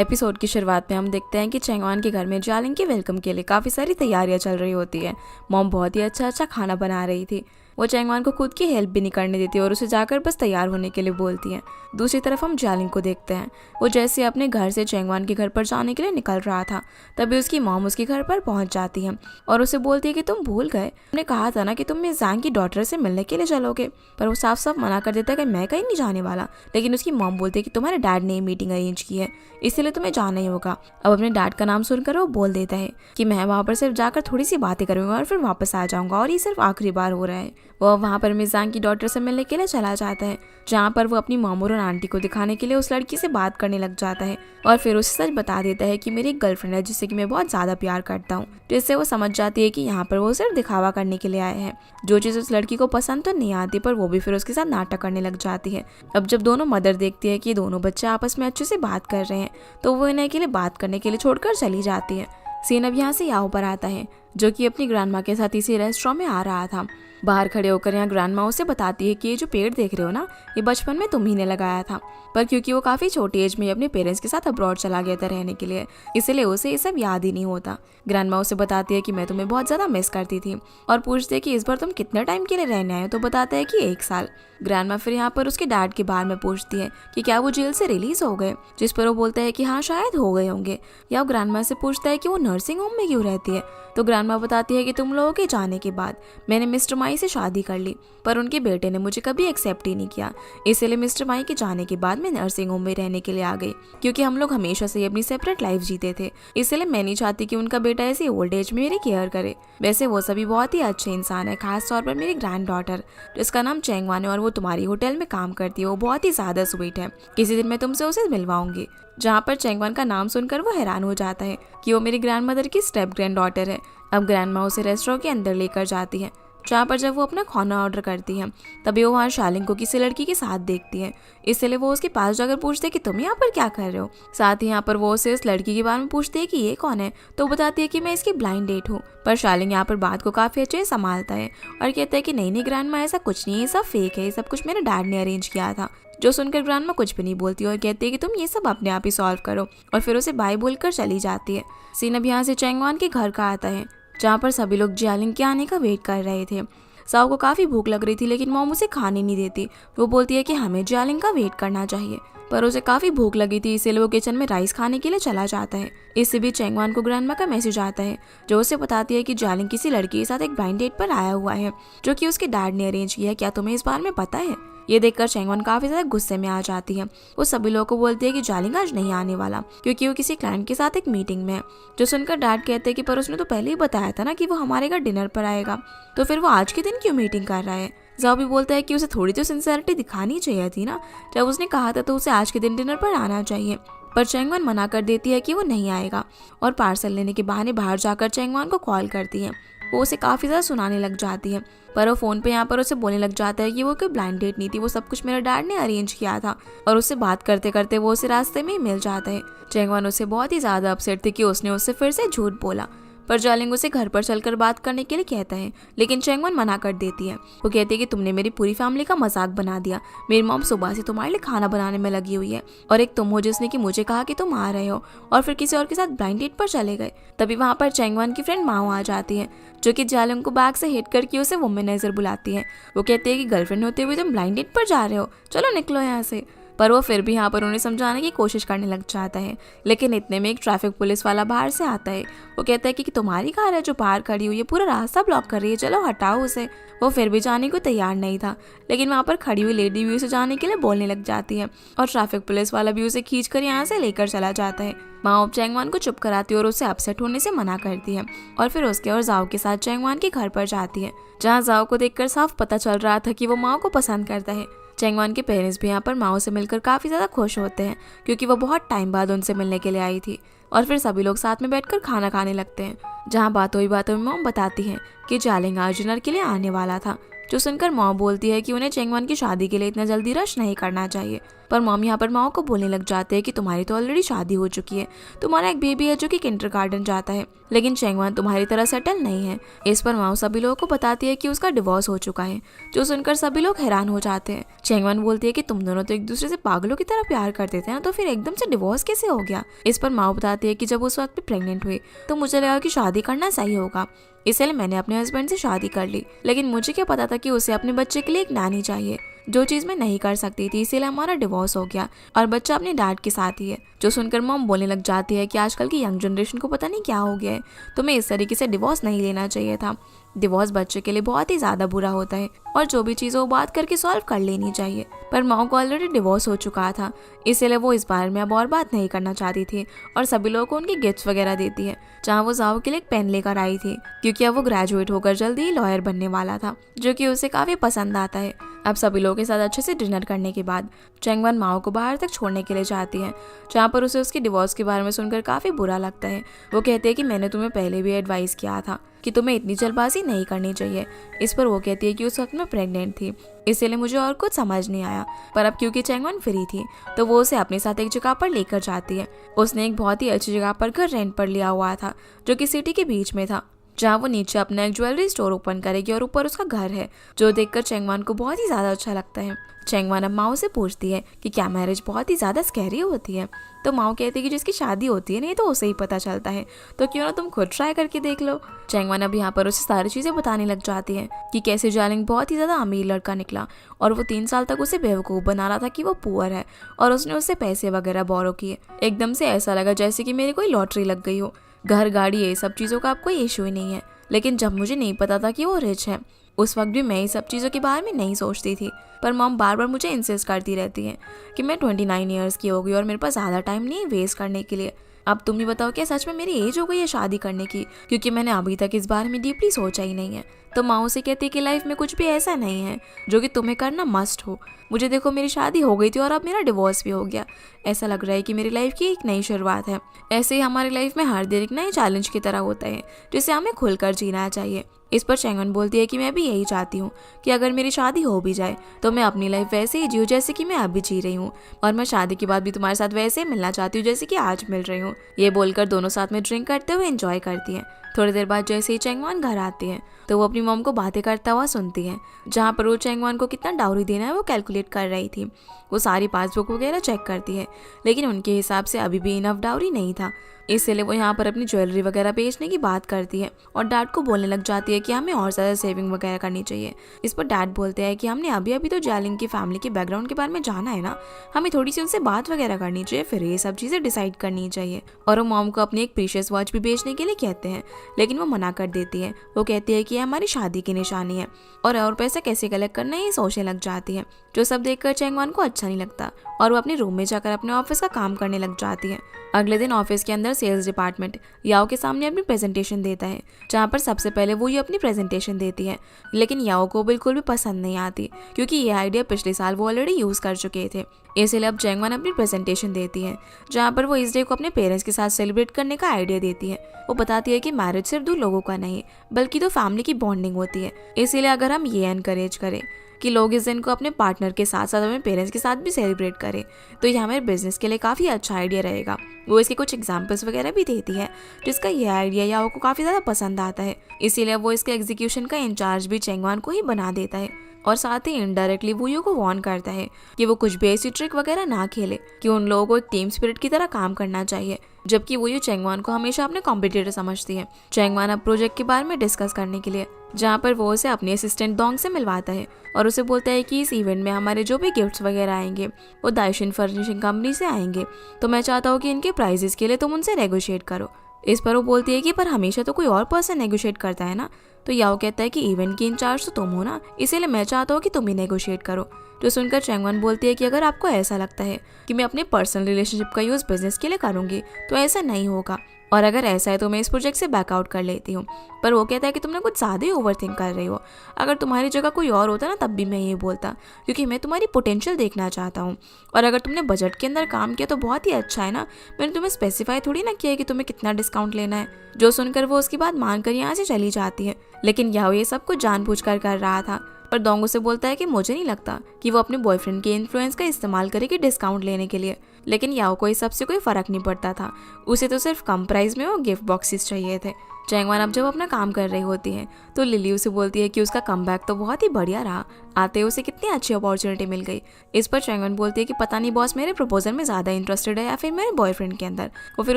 Episode की शुरुआत में हम देखते हैं कि चैंगवान के घर में जियालिंग के वेलकम के लिए काफ़ी सारी तैयारियां चल रही होती है। मॉम बहुत ही अच्छा खाना बना रही थी। वो चैंगवान को खुद की हेल्प भी नहीं करने देती और उसे जाकर बस तैयार होने के लिए बोलती है। दूसरी तरफ हम जियालिंग को देखते हैं। वो जैसे अपने घर से चैंगवान के घर पर जाने के लिए निकल रहा था, तभी उसकी मॉम उसके घर पर पहुंच जाती है और उसे बोलती है कि तुम भूल गए, हमने कहा था ना कि तुम मिस ज़ांग की डॉटर से मिलने के लिए चलोगे। पर वो साफ साफ मना कर देता है कि मैं कहीं नहीं जाने वाला। लेकिन उसकी मॉम बोलती है कि तुम्हारे डैड ने मीटिंग अरेंज की है, इसलिए तुम्हें जाना ही होगा। अब अपने डैड का नाम सुनकर वो बोल देता है कि मैं वहाँ पर सिर्फ जाकर थोड़ी सी बातें करूंगा और फिर वापस आ जाऊंगा और ये सिर्फ आखिरी बार हो रहा है। वो वहाँ पर मिस ज़ांग की डॉटर से मिलने के लिए चला जाता है, जहाँ पर वो अपनी मामूर और आंटी को दिखाने के लिए उस लड़की से बात करने लग जाता है और फिर उसे सच बता देता है कि मेरी एक गर्लफ्रेंड है जिससे कि मैं बहुत ज़्यादा प्यार करता हूँ। जिससे वो समझ जाती है कि यहाँ पर वो सिर्फ दिखावा करने के लिए आए हैं। जो चीज़ उस लड़की को पसंद तो नहीं आती, पर वो भी फिर उसके साथ नाटक करने लग जाती है। अब जब दोनों मदर देखती है कि दोनों बच्चे आपस में अच्छे से बात कर रहे हैं, तो वो इन्हें के लिए बात करने के लिए छोड़कर चली जाती है। सीन अब यहाँ से याओ पर आता है, जो कि अपनी ग्रैंडमा के साथ इसी रेस्टोरेंट में आ रहा था। बाहर खड़े होकर यहाँ ग्रैंडमा उसे बताती है कि ये जो पेड़ देख रहे हो ना, ये बचपन में तुम ही ने लगाया था, पर क्योंकि वो काफ़ी छोटी एज में अपने पेरेंट्स के साथ अब्रॉड चला गया था रहने के लिए, इसलिए उसे ये सब याद ही नहीं होता। ग्रैंडमा उसे बताती है कि मैं तुम्हें बहुत ज़्यादा मिस करती थी और पूछती है कि इस बार तुम कितने टाइम के लिए रहने आए हो, तो बताता है कि 1 साल। ग्रैंडमा फिर यहाँ पर उसके डैड के बारे में पूछती है कि क्या वो जेल से रिलीज हो गए, जिस पर वो बोलता है कि हाँ शायद हो गए होंगे। या वो ग्रैंडमा से पूछता है कि वो नर्सिंग होम में क्यों रहती है, तो ग्रैंडमा बताती है कि तुम लोगों के जाने के बाद मैंने मिस्टर माई से शादी कर ली, पर उनके बेटे ने मुझे कभी एक्सेप्ट ही नहीं किया, इसलिए मिस्टर माई के जाने के बाद मैं नर्सिंग होम में रहने के लिए आ गई। क्योंकि हम लोग हमेशा से अपनी सेपरेट लाइफ जीते थे, इसलिए मैं नहीं चाहती कि उनका बेटा ऐसी ओल्ड एज में मेरी केयर करे। वैसे वो सभी बहुत ही अच्छे इंसान है, खास तौर पर मेरी ग्रैंड डॉटर जिसका नाम चैंगवान है और वो तुम्हारी होटल में काम करती है, वो बहुत ही ज्यादा स्वीट है। किसी दिन मैं तुमसे उसे मिलवाऊंगी। जहाँ पर चैंगवान का नाम सुनकर वो हैरान हो जाता है कि वो मेरी ग्रैंड मदर की स्टेप ग्रैंड डॉटर है। अब ग्रैंड माँ उसे रेस्टोरेंट के अंदर लेकर जाती है, जहाँ पर जब वो अपना खाना ऑर्डर करती है, तभी वो वहाँ शालिंग को किसी लड़की के साथ देखती है, इसलिए वो उसके पास जाकर पूछते है कि तुम यहाँ पर क्या कर रहे हो। साथ ही यहाँ पर वो उसे इस लड़की के बारे में पूछते है कि ये कौन है, तो बताती है कि मैं इसकी ब्लाइंड डेट हूँ। पर शालिंग यहाँ पर बात को काफी अच्छे से संभालता है और कहता है कि नहीं ग्रैंड माँ, ऐसा कुछ नहीं है, ये सब फेक है, ये सब कुछ मेरे डैड ने अरेंज किया था। जो सुनकर ग्रैंड माँ कुछ भी नहीं बोलती और कहती है कि तुम ये सब अपने आप ही सॉल्व करो, और फिर उसे बाय बोलकर चली जाती है। सीन अब यहाँ से चैंगवान के घर का आता है, जहाँ पर सभी लोग जियालिंग के आने का वेट कर रहे थे। साओ को काफ़ी भूख लग रही थी, लेकिन मॉम उसे खाने नहीं देती। वो बोलती है कि हमें जियालिंग का वेट करना चाहिए, पर उसे काफ़ी भूख लगी थी, इसलिए वो किचन में राइस खाने के लिए चला जाता है। इससे भी चैंगवान को ग्रैंडमा का मैसेज आता है, जो उसे बताती है कि जियालिंग किसी लड़की के साथ एक ब्लाइंड डेट पर आया हुआ है, जो कि उसके डैड ने अरेंज किया है। क्या तुम्हें इस बारे में पता है? ये देखकर चैंगवान काफी ज्यादा गुस्से में आ जाती है। वो सभी लोगों को बोलती है कि जियालिंग आज नहीं आने वाला, क्योंकि वो किसी क्लाइंट के साथ एक मीटिंग में है। जो सुनकर डैड कहते हैं कि पर उसने तो पहले ही बताया था ना कि वो हमारे घर डिनर पर आएगा, तो फिर वो आज के दिन क्यों मीटिंग कर रहा है। जाओ भी बोलता है कि उसे थोड़ी तो सिंसियरिटी दिखानी चाहिए थी ना, जब उसने कहा था तो उसे आज के दिन डिनर पर आना चाहिए। पर चैंगवान मना कर देती है कि वो नहीं आएगा और पार्सल लेने के बहाने बाहर जाकर चैंगवान को कॉल करती है। वो उसे काफ़ी ज़्यादा सुनाने लग जाती है, पर वो फ़ोन पे यहाँ पर उसे बोलने लग जाता है कि वो कोई ब्लाइंड डेट नहीं थी, वो सब कुछ मेरे डैड ने अरेंज किया था। और उससे बात करते करते वो उसे रास्ते में ही मिल जाता है। चैंगवान उसे बहुत ही ज़्यादा अपसेट थी कि उसने उससे फिर से झूठ बोला, पर जियालिंग उसे घर पर चलकर बात करने के लिए कहता है, लेकिन चैंगवान मना कर देती है। वो कहती है कि तुमने मेरी पूरी फैमिली का मजाक बना दिया, मेरी मॉम सुबह से तुम्हारे लिए खाना बनाने में लगी हुई है, और एक तुम हो जिसने कि मुझे कहा कि तुम आ रहे हो और फिर किसी और के साथ ब्लाइंड डेट पर चले गए। तभी वहाँ पर चैंगवान की फ्रेंड माओ आ जाती है, जो कि जियालिंग को बैग से हिट करके उसे वुमेनाइजर बुलाती है। वो कहती है कि गर्लफ्रेंड होते हुए तुम ब्लाइंड डेट पर जा रहे हो, चलो निकलो यहाँ से। पर वो फिर भी यहाँ पर उन्हें समझाने की कोशिश करने लग जाता है, लेकिन इतने में एक ट्रैफिक पुलिस वाला बाहर से आता है। वो कहता है कि तुम्हारी कार है जो बाहर खड़ी हुई है, पूरा रास्ता ब्लॉक कर रही है, चलो हटाओ उसे। वो फिर भी जाने को तैयार नहीं था, लेकिन वहाँ पर खड़ी हुई लेडी भी उसे जाने के लिए बोलने लग जाती है और ट्रैफिक पुलिस वाला भी उसे खींचकर यहाँ से लेकर चला जाता है। माँ चैंगवान को चुप कराती है और उसे अपसेट होने से मना करती है, और फिर उसके और जाओ के साथ चैंगवान के घर पर जाती है, जहाँ जाओ को देखकर साफ पता चल रहा था कि वो माँ को पसंद करता है। चैंगवान के पेरेंट्स भी यहाँ पर माओ से मिलकर काफ़ी ज़्यादा खुश होते हैं, क्योंकि वो बहुत टाइम बाद उनसे मिलने के लिए आई थी। और फिर सभी लोग साथ में बैठकर खाना खाने लगते हैं, जहाँ बातों ही बातों में मॉम बताती है कि जियालिंग आज डिनर के लिए आने वाला था। जो सुनकर मॉम बोलती है कि उन्हें चैंगवान की शादी के लिए इतना जल्दी रश नहीं करना चाहिए, पर मॉम यहाँ पर माओ को बोलने लग जाते हैं कि तुम्हारी तो ऑलरेडी शादी हो चुकी है, तुम्हारा एक बेबी है जो कि किंडरगार्टन जाता है, लेकिन चैंगवान तुम्हारी तरह सेटल नहीं है। इस पर माओ सभी लोगों को बताती है कि उसका डिवोर्स हो चुका है, जो सुनकर सभी लोग हैरान हो जाते हैं। चैंगवान बोलती है कि तुम दोनों तो एक दूसरे से पागलों की तरह प्यार करते थे ना, तो फिर एकदम से डिवोर्स कैसे हो गया। इस पर माओ बताती है कि जब उस वक्त प्रेग्नेंट हुई तो मुझे लगा कि शादी करना सही होगा, इसलिए मैंने अपने हस्बैंड से शादी कर ली, लेकिन मुझे क्या पता था कि उसे अपने बच्चे के लिए एक नानी चाहिए, जो चीज मैं नहीं कर सकती थी, इसीलिए हमारा डिवोर्स हो गया और बच्चा अपने डैड के साथ ही है। जो सुनकर मॉम बोलने लग जाती है कि आजकल की यंग जनरेशन को पता नहीं क्या हो गया है, तुम्हें इस तरीके से डिवोर्स नहीं लेना चाहिए था, डिवोर्स बच्चे के लिए बहुत ही ज्यादा बुरा होता है और जो भी चीज़ वो बात करके सॉल्व कर लेनी चाहिए। पर माओ को ऑलरेडी डिवोर्स हो चुका था, इसलिए वो इस बारे में अब और बात नहीं करना चाहती थी और सभी लोगों को उनके गिफ्ट्स वगैरह देती है। जहाँ वो जाओ के लिए एक पेन लेकर आई थी, क्योंकि अब वो ग्रेजुएट होकर जल्दी ही लॉयर बनने वाला था, जो कि उसे काफी पसंद आता है। अब सभी लोगों के साथ अच्छे से डिनर करने के बाद चैंगवान माओ को बाहर तक छोड़ने के लिए जाती है, जहाँ पर उसे उसके डिवोर्स के बारे में सुनकर काफी बुरा लगता है। वो कहते हैं कि मैंने तुम्हें पहले भी एडवाइस किया था कि तुम्हें इतनी जल्दबाजी नहीं करनी चाहिए। इस पर वो कहती है कि उस वक्त मैं प्रेग्नेंट थी, इसलिए मुझे और कुछ समझ नहीं आया, पर अब क्योंकि चैंगवान फ्री थी तो वो उसे अपने साथ एक जगह पर लेकर जाती है। उसने एक बहुत ही अच्छी जगह पर घर रेंट पर लिया हुआ था, जो कि सिटी के बीच में था, जहाँ वो नीचे अपना एक ज्वेलरी स्टोर ओपन करेगी और ऊपर उसका घर है, जो देखकर चैंगवान को बहुत ही ज्यादा अच्छा लगता है। चैंगवान अब माओ से पूछती है कि क्या मैरिज बहुत ही ज्यादा स्कैरी होती है, तो माओ कहती है कि जिसकी शादी होती है नहीं तो उसे ही पता चलता है, तो क्यों ना तुम खुद ट्राई करके देख लो। चैंगवान अब यहाँ पर उसे सारी चीजें बताने लग जाती है कि कैसे जालिंग बहुत ही ज्यादा अमीर लड़का निकला और वो 3 साल तक उसे बेवकूफ बना रहा था कि वो पुअर है और उसने उससे पैसे वगैरह बोरो किए। एकदम से ऐसा लगा जैसे कि मेरी कोई लॉटरी लग गई हो, घर गाड़ी ये सब चीजों का अब कोई इशू ही नहीं है। लेकिन जब मुझे नहीं पता था कि वो रिच है, उस वक्त भी मैं ये सब चीज़ों के बारे में नहीं सोचती थी, पर मॉम बार बार मुझे इंसिस्ट करती रहती है कि मैं 29 ईयर्स की हो गई और मेरे पास ज़्यादा टाइम नहीं है वेस्ट करने के लिए। अब तुम ही बताओ क्या सच में मेरी एज हो गई है शादी करने की, क्योंकि मैंने अभी तक इस बारे में डीपली सोचा ही नहीं है। तो माँ से कहती है कि लाइफ में कुछ भी ऐसा नहीं है जो कि तुम्हें करना मस्ट हो। मुझे देखो, मेरी शादी हो गई थी और अब मेरा डिवोर्स भी हो गया, ऐसा लग रहा है कि मेरी लाइफ की एक नई शुरुआत है। ऐसे ही हमारी लाइफ में हर दिन एक नए चैलेंज की तरह होता है, जिसे हमें खुलकर जीना चाहिए। इस पर चैंगवान बोलती है कि मैं भी यही चाहती हूँ कि अगर मेरी शादी हो भी जाए तो मैं अपनी लाइफ वैसे ही जीऊँ जैसे कि मैं अभी जी रही हूँ, और मैं शादी के बाद भी तुम्हारे साथ वैसे ही मिलना चाहती हूँ जैसे कि आज मिल रही हूँ। ये बोलकर दोनों साथ में ड्रिंक करते हुए एंजॉय करती हैं। थोड़ी देर बाद जैसे ही चैंगवान घर आती है तो वो अपनी मॉम को बातें करता हुआ सुनती है, जहाँ पर वो चैंगवान को कितना डाउरी देना है वो कैलकुलेट कर रही थी। वो सारी पासबुक वगैरह चेक करती है, लेकिन उनके हिसाब से अभी भी इनफ डाउरी नहीं था, इसलिए वो यहाँ पर अपनी ज्वेलरी वगैरह बेचने की बात करती है और डैड को बोलने लग जाती है कि हमें और ज़्यादा सेविंग वगैरह करनी चाहिए। इस पर डैड बोलते हैं कि हमने अभी अभी तो जालिंग की फैमिली के बैकग्राउंड के बारे में जाना है ना, हमें थोड़ी सी उनसे बात वगैरह करनी चाहिए, फिर ये सब चीज़ें डिसाइड करनी चाहिए। और वो मॉम को अपनी एक प्रीशियस वॉच भी बेचने के लिए कहते हैं, लेकिन वो मना कर देती है। वो कहती है कि ये हमारी शादी की निशानी है और पैसा कैसे कलेक्ट करना है ये सोचने लग जाती है, जो सब देखकर चैंगवान को अच्छा नहीं लगता और वो अपने रूम में जाकर अपने ऑफिस का काम करने लग जाती है। अगले दिन ऑफिस के अंदर सेल्स डिपार्टमेंट याओ के सामने अपनी प्रेजेंटेशन देता है, जहाँ पर सबसे पहले वो ये अपनी प्रेजेंटेशन देती है, लेकिन याओ को बिल्कुल भी पसंद नहीं आती, क्योंकि ये आइडिया पिछले साल वो ऑलरेडी यूज़ कर चुके थे। इसलिए अब चैंगवान अपनी प्रेजेंटेशन देती है, जहाँ पर वो इस डे को अपने पेरेंट्स के साथ सेलिब्रेट करने का आइडिया देती है। वो बताती है कि मैरिज सिर्फ 2 लोगों का नहीं बल्कि 2 फैमिली की बॉन्डिंग होती है, इसीलिए अगर हम ये एनकरेज करें कि लोग इस दिन को अपने पार्टनर के साथ साथ अपने पेरेंट्स के साथ भी सेलिब्रेट करें तो ये हमारे बिजनेस के लिए काफ़ी अच्छा आइडिया रहेगा। वो इसके कुछ एग्जांपल्स वगैरह भी देती है, जिसका ये आइडिया याओ को काफ़ी ज़्यादा पसंद आता है, इसीलिए वो इसके एग्जीक्यूशन का इंचार्ज भी चैंगवान को ही बना देता है और साथ ही इनडायरेक्टली वूयो को वार्न करता है कि वो कुछ भी ऐसी ट्रिक वगैरह ना खेले, कि उन लोगों को एक टीम स्पिरिट की तरह काम करना चाहिए, जबकि वूयो चैंगवान को हमेशा अपने कॉम्पिटिटर समझती है। चैंगवान अब प्रोजेक्ट के बारे में डिस्कस करने के लिए, जहाँ पर वो उसे अपने असिस्टेंट डोंग से मिलवाता है और उसे बोलता है कि इस इवेंट में हमारे जो भी गिफ्ट्स वगैरह आएंगे वो दाइशिन फर्निशिंग कंपनी से आएंगे, तो मैं चाहता हूँ कि इनके प्राइजेस के लिए तुम उनसे नेगोशिएट करो। इस पर वो बोलती है कि पर हमेशा तो कोई और पर्सन नेगोशिएट करता है ना, तो याओ कहता है कि इवेंट की इंचार्ज तो तुम हो ना, इसीलिए मैं चाहता हूँ कि तुम ही नेगोशिएट करो। जो सुनकर चैंगवान बोलती है कि अगर आपको ऐसा लगता है कि मैं अपने पर्सनल रिलेशनशिप का यूज़ बिजनेस के लिए करूँगी तो ऐसा नहीं होगा, और अगर ऐसा है तो मैं इस प्रोजेक्ट से बैकआउट कर लेती हूँ। पर वो कहता है कि तुमने कुछ ज़्यादा ही ओवरथिंक कर रही हो, अगर तुम्हारी जगह कोई और होता ना तब भी मैं ये बोलता, क्योंकि मैं तुम्हारी पोटेंशियल देखना चाहता हूँ, और अगर तुमने बजट के अंदर काम किया तो बहुत ही अच्छा है ना, मैंने तुम्हें स्पेसिफाई थोड़ी ना किया है कि तुम्हें कितना डिस्काउंट लेना है। जो सुनकर वो उसकी बात मानकर यहाँ से चली जाती है, लेकिन याओ ये सब कुछ जानबूझकर कर रहा था पर डोंग उसे बोलता है कि मुझे नहीं लगता कि वो अपने बॉयफ्रेंड के इन्फ्लुएंस का इस्तेमाल करेगी डिस्काउंट लेने के लिए। लेकिन याओ को इस सबसे कोई फर्क नहीं पड़ता था, उसे तो सिर्फ कम प्राइस में वो गिफ्ट बॉक्सेस चाहिए थे। चैंगवान अब जब अपना काम कर रही होती है तो लिली उसे बोलती है कि उसका कमबैक तो बहुत ही बढ़िया रहा, आते उसे कितनी अच्छी अपॉर्चुनिटी मिल गई। इस पर चैंगवान बोलती है कि पता नहीं बॉस मेरे प्रपोजल में ज़्यादा इंटरेस्टेड है या फिर मेरे बॉयफ्रेंड के अंदर। वो फिर